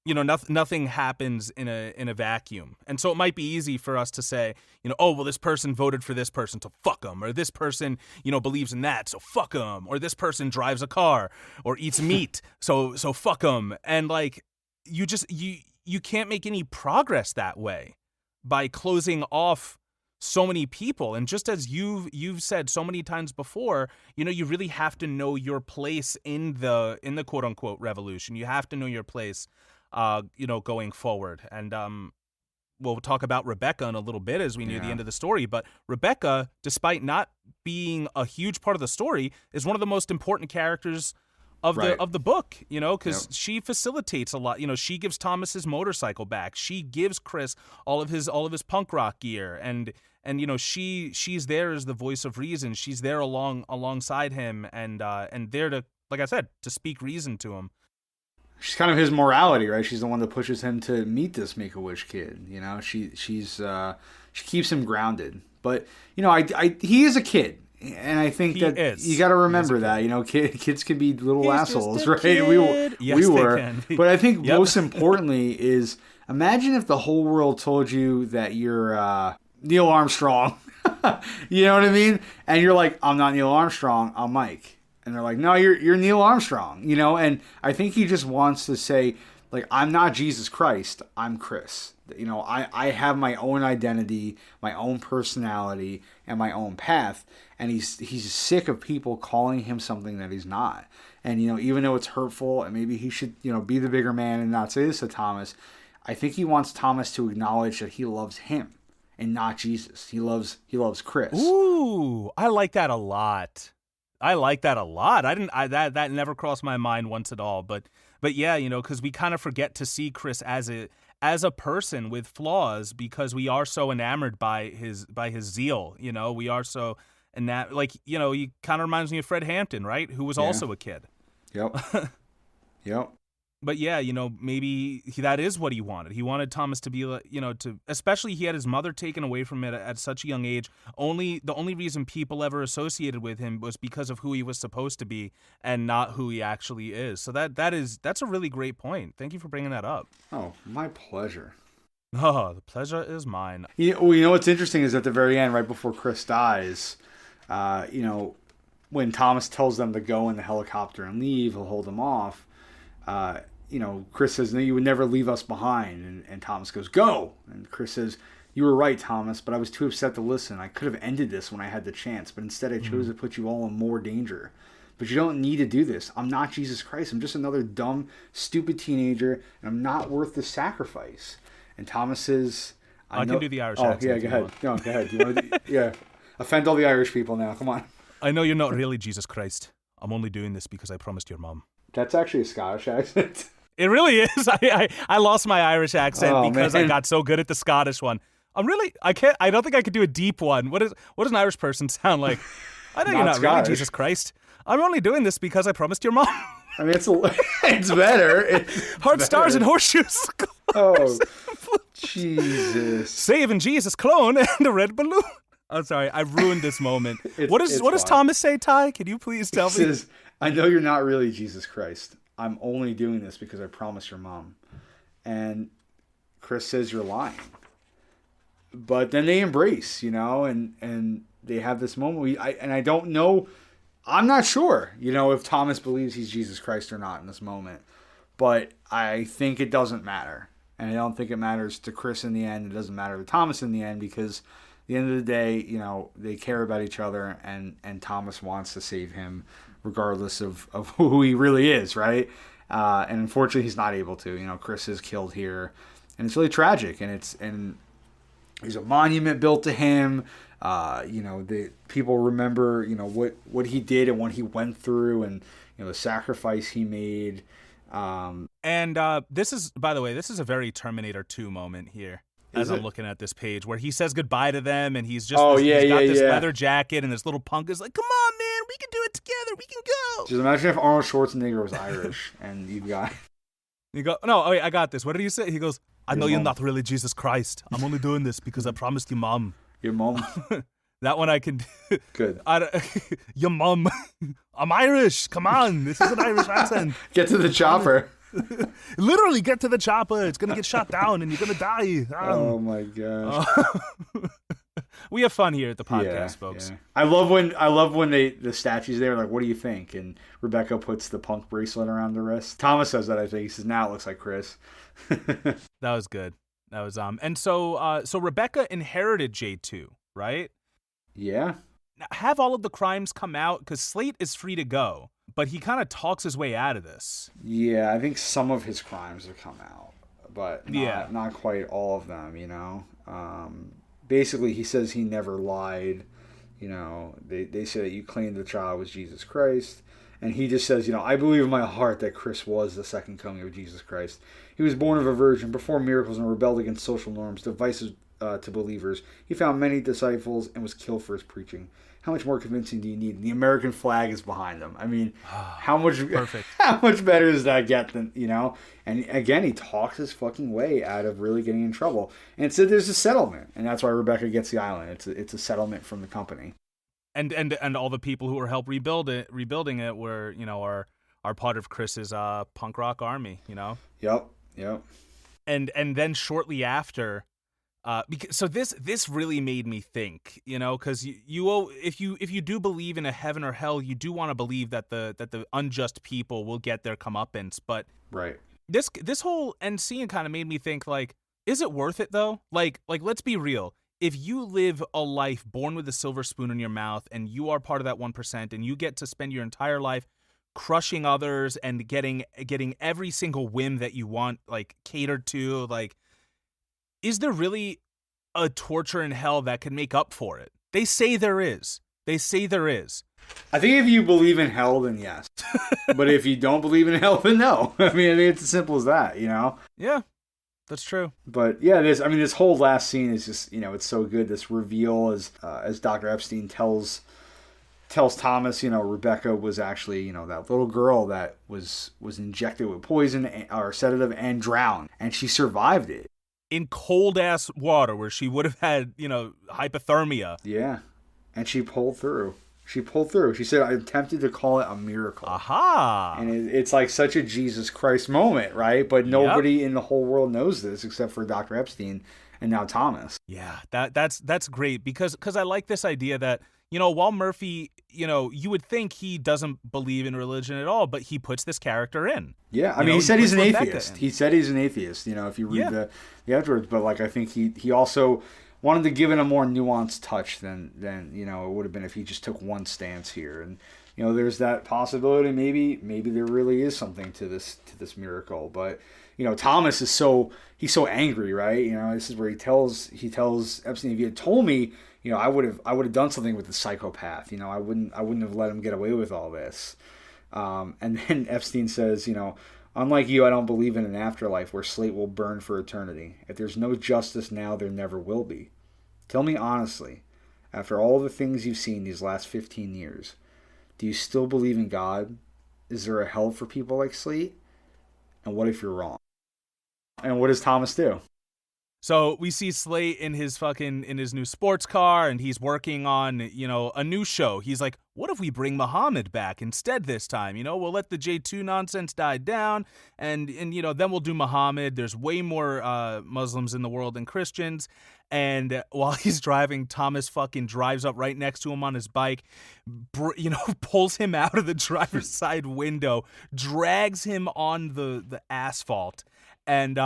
Nothing happens in a vacuum. And so it might be easy for us to say, oh, well, this person voted for this person, so fuck them. Or this person, believes in that, so fuck them. Or this person drives a car or eats meat, so fuck them. And, like, you can't make any progress that way by closing off so many people. And just as you've said so many times before, you really have to know your place in the quote unquote revolution. You have to know your place, going forward. And we'll talk about Rebecca in a little bit as we near the end of the story, but Rebecca, despite not being a huge part of the story, is one of the most important characters of the book, you know, because she facilitates a lot. You know, she gives Thomas his motorcycle back. She gives Chris all of his punk rock gear, and you know, she's there as the voice of reason. She's there alongside him, and there to, like I said, to speak reason to him. She's kind of his morality, right? She's the one that pushes him to meet this Make-A-Wish kid. You know, she keeps him grounded. But you know, he is a kid, and I think you got to remember that. You know, kids can be little assholes, right? Kid. We were. But I think most importantly is, imagine if the whole world told you that you're Neil Armstrong. You know what I mean? And you're like, I'm not Neil Armstrong, I'm Mike. And they're like, no, you're Neil Armstrong, you know? And I think he just wants to say, like, I'm not Jesus Christ, I'm Chris. You know, I have my own identity, my own personality, and my own path. And he's sick of people calling him something that he's not. And, you know, even though it's hurtful, and maybe he should, you know, be the bigger man and not say this to Thomas, I think he wants Thomas to acknowledge that he loves him and not Jesus. He loves Chris. Ooh, I like that a lot. That never crossed my mind once at all. But yeah, you know, because we kind of forget to see Chris as a person with flaws because we are so enamored by his zeal. You know, we are so, and that, like, you know, he kind of reminds me of Fred Hampton, right? Who was also a kid. Yep. Yep. But yeah, you know, maybe that is what he wanted. He wanted Thomas to be, you know, especially he had his mother taken away from him at such a young age. The only reason people ever associated with him was because of who he was supposed to be and not who he actually is. So that's a really great point. Thank you for bringing that up. Oh, my pleasure. Oh, the pleasure is mine. You know what's interesting is at the very end, right before Chris dies, you know, when Thomas tells them to go in the helicopter and leave, he'll hold them off. You know, Chris says, no, you would never leave us behind. And Thomas goes, go. And Chris says, you were right, Thomas, but I was too upset to listen. I could have ended this when I had the chance, but instead I chose to put you all in more danger. But you don't need to do this. I'm not Jesus Christ. I'm just another dumb, stupid teenager, and I'm not worth the sacrifice. And Thomas says, I can do the Irish accent. Oh, yeah, go ahead. No, go ahead. You want to offend all the Irish people now. Come on. I know you're not really Jesus Christ. I'm only doing this because I promised your mom. That's actually a Scottish accent. It really is. I lost my Irish accent because I got so good at the Scottish one. I don't think I could do a deep one. What does an Irish person sound like? I know you're not really Jesus Christ. I'm only doing this because I promised your mom. I mean, it's better. Heart, stars, and horseshoes. Oh, Jesus. Saving Jesus clone and a red balloon. I'm sorry, I ruined this moment. What does Thomas say, Ty? Can you please tell me? He says, I know you're not really Jesus Christ. I'm only doing this because I promised your mom. And Chris says, you're lying. But then they embrace, you know, and they have this moment. I don't know. I'm not sure, you know, if Thomas believes he's Jesus Christ or not in this moment. But I think it doesn't matter. And I don't think it matters to Chris in the end. It doesn't matter to Thomas in the end because at the end of the day, you know, they care about each other and Thomas wants to save him regardless of who he really is, right? And unfortunately, he's not able to. You know, Chris is killed here. And it's really tragic. And there's a monument built to him. You know, the people remember, you know, what he did and what he went through and, you know, the sacrifice he made. This is, by the way, this is a very Terminator 2 moment here. As I'm looking at this page where he says goodbye to them and he's just he's got this leather jacket and this little punk is like, come on, man, we can do it together. We can go. Just imagine if Arnold Schwarzenegger was Irish and you got... You go, no, wait, I got this. What did he say? He goes, I know you're not really Jesus Christ. I'm only doing this because I promised your mom. Your mom? That one I can do. Good. Your mom. I'm Irish. Come on. This is an Irish accent. Get to the chopper. Literally get to the chopper. It's going to get shot down and you're going to die. Oh my gosh. We have fun here at the podcast, folks. Yeah. I love when the statue's there, like, what do you think? And Rebecca puts the punk bracelet around the wrist. Thomas says that, I think. He says, now it looks like Chris. That was good. That was and so Rebecca inherited J2, right? Yeah. Now, have all of the crimes come out because Slate is free to go, but he kind of talks his way out of this. Yeah, I think some of his crimes have come out, but not quite all of them, you know. Basically, he says he never lied. You know, they say that you claimed the child was Jesus Christ. And he just says, you know, I believe in my heart that Chris was the second coming of Jesus Christ. He was born of a virgin, performed miracles, and rebelled against social norms, divisive to believers. He found many disciples and was killed for his preaching. How much more convincing do you need? The American flag is behind him. I mean, how much better does that get than, you know? And again, he talks his fucking way out of really getting in trouble. And so there's a settlement, and that's why Rebecca gets the island. It's a settlement from the company. And all the people who are rebuilding it were, you know, are part of Chris's punk rock army, you know? Yep. And then shortly after, so this really made me think, you know, because if you do believe in a heaven or hell, you do want to believe that the unjust people will get their comeuppance. But right, this whole end scene kind of made me think, like, is it worth it though? Like let's be real. If you live a life born with a silver spoon in your mouth and you are part of that 1% and you get to spend your entire life crushing others and getting every single whim that you want, like, catered to, like, is there really a torture in hell that can make up for it? They say there is. I think if you believe in hell, then yes. But if you don't believe in hell, then no. I mean, it's as simple as that, you know? Yeah. That's true. But yeah, this whole last scene is just, you know, it's so good. This reveal as Dr. Epstein tells Thomas, you know, Rebecca was actually, you know, that little girl that was injected with poison or sedative and drowned, and she survived it in cold ass water where she would have had, you know, hypothermia. Yeah, and she pulled through. She said, I attempted to call it a miracle. Aha! And it's like such a Jesus Christ moment, right? But nobody in the whole world knows this except for Dr. Epstein and now Thomas. Yeah, that's great because I like this idea that, you know, while Murphy, you know, you would think he doesn't believe in religion at all, but he puts this character in. Yeah, I mean, he said he's an atheist. He said he's an atheist, you know, if you read the afterwards. But, like, I think he also wanted to give it a more nuanced touch than you know, it would have been if he just took one stance here. And, you know, there's that possibility maybe there really is something to this miracle. But, you know, Thomas is he's so angry, right? You know, this is where he tells Epstein, if you had told me, you know, I would have done something with the psychopath. You know, I wouldn't have let him get away with all this. And then Epstein says, you know, unlike you, I don't believe in an afterlife where Slate will burn for eternity. If there's no justice now, there never will be. Tell me honestly, after all the things you've seen these last 15 years, do you still believe in God? Is there a hell for people like Slate? And what if you're wrong? And what does Thomas do? So we see Slate in his new sports car, and he's working on, you know, a new show. He's like, what if we bring Muhammad back instead this time? You know, we'll let the J2 nonsense die down, and you know, then we'll do Muhammad. There's way more Muslims in the world than Christians. And while he's driving, Thomas fucking drives up right next to him on his bike, you know, pulls him out of the driver's side window, drags him on the asphalt. And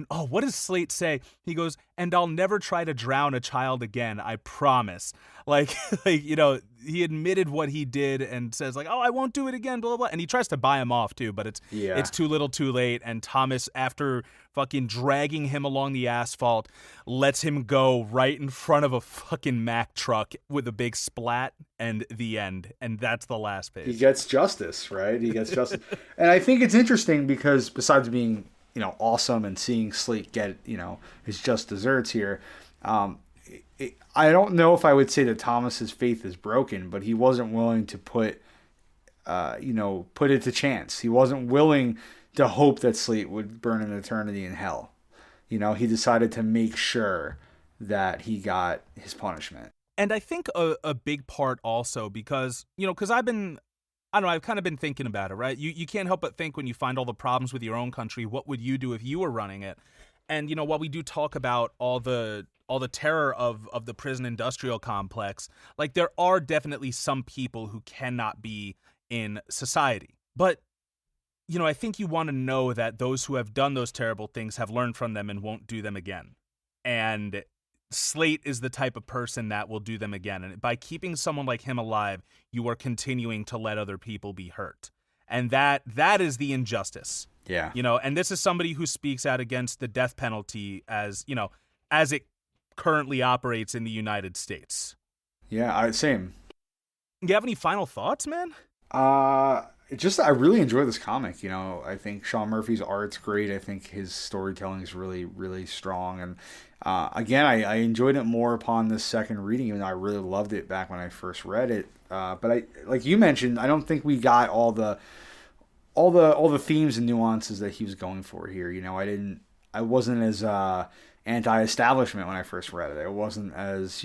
what does Slate say? He goes, and I'll never try to drown a child again, I promise. Like, you know, he admitted what he did and says, like, oh, I won't do it again, blah, blah, blah. And he tries to buy him off, too, but it's too little too late. And Thomas, after fucking dragging him along the asphalt, lets him go right in front of a fucking Mack truck with a big splat, and the end. And that's the last page. He gets justice, right? He gets justice. And I think it's interesting because besides being, you know, awesome and seeing Slate get, you know, his just desserts here, I don't know if I would say that Thomas's faith is broken, but he wasn't willing to put it to chance. He wasn't willing to hope that Slate would burn an eternity in hell. You know, he decided to make sure that he got his punishment. And I think a big part also because, you know, because I've kind of been thinking about it, right? You can't help but think when you find all the problems with your own country, what would you do if you were running it? And, you know, while we do talk about all the terror of the prison industrial complex, like, there are definitely some people who cannot be in society. But, you know, I think you want to know that those who have done those terrible things have learned from them and won't do them again. And Slate is the type of person that will do them again. And by keeping someone like him alive, you are continuing to let other people be hurt. And that is the injustice. Yeah. And this is somebody who speaks out against the death penalty as it currently operates in the United States. Yeah, same. You have any final thoughts, man? I really enjoy this comic. I think Sean Murphy's art's great. I think his storytelling is really, really strong. And again, I enjoyed it more upon this second reading, even though I really loved it back when I first read it. But like you mentioned, I don't think we got all the themes and nuances that he was going for here. I wasn't as anti-establishment when I first read it. I wasn't as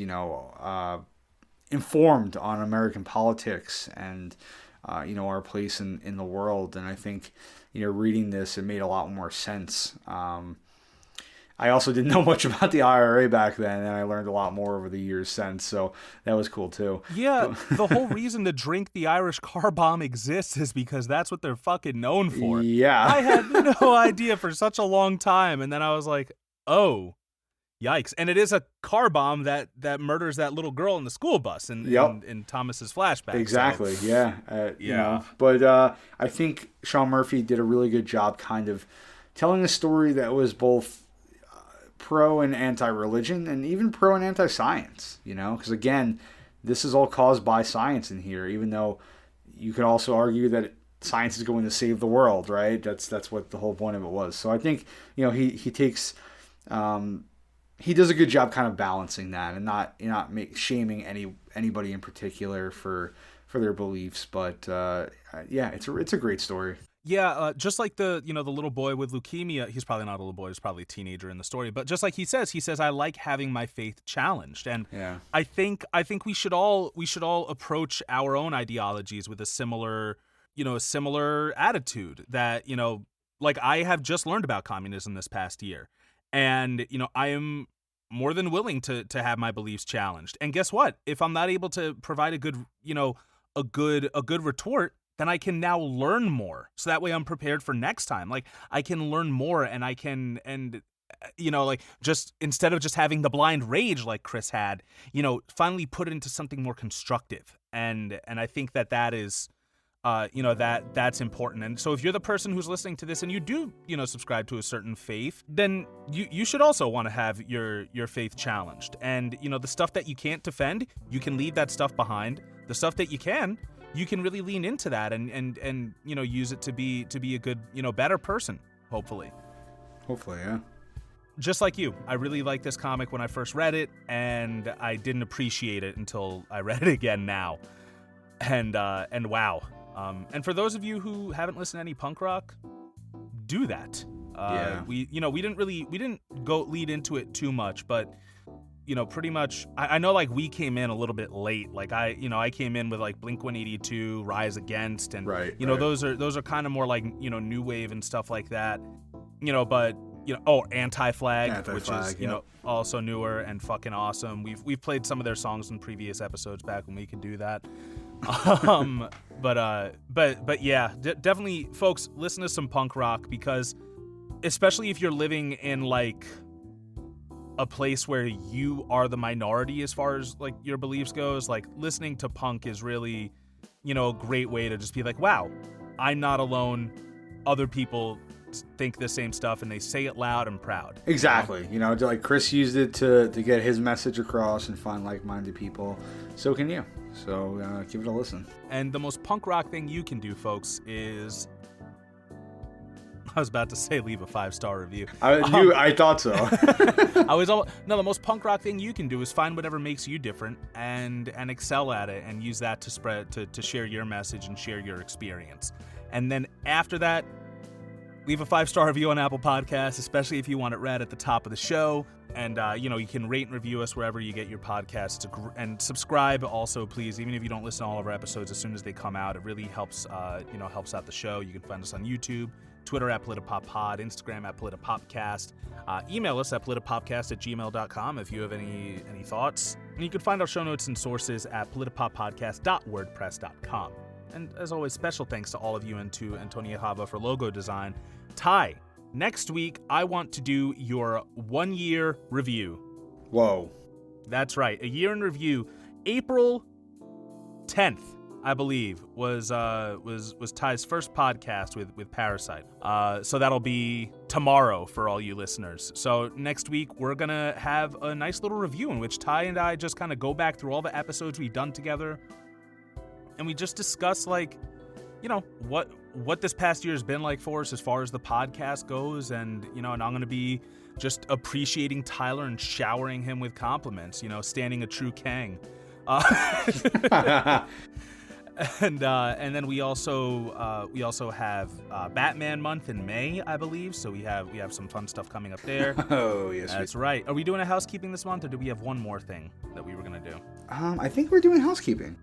informed on American politics and our place in the world. And I think reading this, it made a lot more sense. I also didn't know much about the IRA back then, and I learned a lot more over the years since, so that was cool too. Yeah, the whole reason to drink the Irish car bomb exists is because that's what they're fucking known for. Yeah. I had no idea for such a long time, and then I was like, oh, yikes. And it is a car bomb that murders that little girl in the school bus in Thomas's flashback. Exactly, so. Yeah. But I think Sean Murphy did a really good job kind of telling a story that was both pro and anti-religion and even pro and anti-science, because again, this is all caused by science in here, even though you could also argue that science is going to save the world, right? That's what the whole point of it was. So I think, he takes, he does a good job kind of balancing that and not shaming anybody in particular for their beliefs, but it's a great story. Yeah, just like the little boy with leukemia, he's probably not a little boy, he's probably a teenager in the story, but just like he says, I like having my faith challenged. And yeah. I think we should all approach our own ideologies with a similar attitude that, like I have just learned about communism this past year. And, I am more than willing to have my beliefs challenged. And guess what? If I'm not able to provide a good retort, then I can now learn more. So that way I'm prepared for next time. Like I can learn more and I can, like just instead of just having the blind rage like Chris had, finally put it into something more constructive. And I think that is, that's important. And so if you're the person who's listening to this and you do, subscribe to a certain faith, then you should also want to have your faith challenged. And, the stuff that you can't defend, you can leave that stuff behind. The stuff that you can really lean into that and use it to be a good, better person, hopefully. Hopefully, yeah. Just like you, I really liked this comic when I first read it, and I didn't appreciate it until I read it again now. And wow. And for those of you who haven't listened to any punk rock, do that. We didn't go lead into it too much, but pretty much, I know like we came in a little bit late. Like I came in with like Blink-182, Rise Against, and right. those are kind of more like new wave and stuff like that. But Anti-Flag, which is also newer and fucking awesome. We've played some of their songs in previous episodes back when we could do that. But yeah, definitely, folks, listen to some punk rock, because especially if you're living in like a place where you are the minority as far as like your beliefs goes, like listening to punk is really, a great way to just be like, wow, I'm not alone. Other people think the same stuff and they say it loud and proud. Exactly. Like Chris used it to get his message across and find like-minded people. So can you. So give it a listen. And the most punk rock thing you can do, folks, is... I was about to say leave a 5-star review. I thought so. The most punk rock thing you can do is find whatever makes you different and excel at it, and use that to spread, to share your message and share your experience. And then after that, leave a 5-star review on Apple Podcasts, especially if you want it read at the top of the show. And, you can rate and review us wherever you get your podcasts. And subscribe also, please, even if you don't listen to all of our episodes as soon as they come out. It really helps, helps out the show. You can find us on YouTube, Twitter at PolitiPopPod, Instagram at PolitiPopcast. Email us at politipopcast@gmail.com if you have any thoughts. And you can find our show notes and sources at politipoppodcast.wordpress.com. And as always, special thanks to all of you and to Antonia Chava for logo design. Ty, next week, I want to do your 1-year review. Whoa. That's right. A year in review. April 10th. I believe, was Ty's first podcast with Parasite. So that'll be tomorrow for all you listeners. So next week we're gonna have a nice little review in which Ty and I just kind of go back through all the episodes we've done together, and we just discuss like, you know, what this past year has been like for us as far as the podcast goes, and you know, and I'm gonna be just appreciating Tyler and showering him with compliments, you know, standing a true Kang. And then we also have Batman month in May, I believe. So we have some fun stuff coming up there. Oh yes, that's right. Are we doing a housekeeping this month, or do we have one more thing that we were gonna do? I think we're doing housekeeping.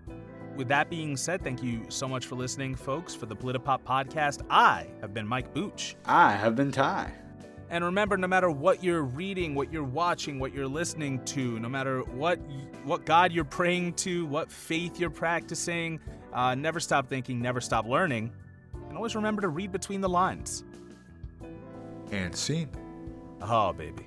With that being said, thank you so much for listening, folks. For the Politipop podcast, I have been Mike Booch. I have been Ty. And remember, no matter what you're reading, what you're watching, what you're listening to, no matter what God you're praying to, what faith you're practicing, never stop thinking, never stop learning, and always remember to read between the lines. And scene. Oh, baby.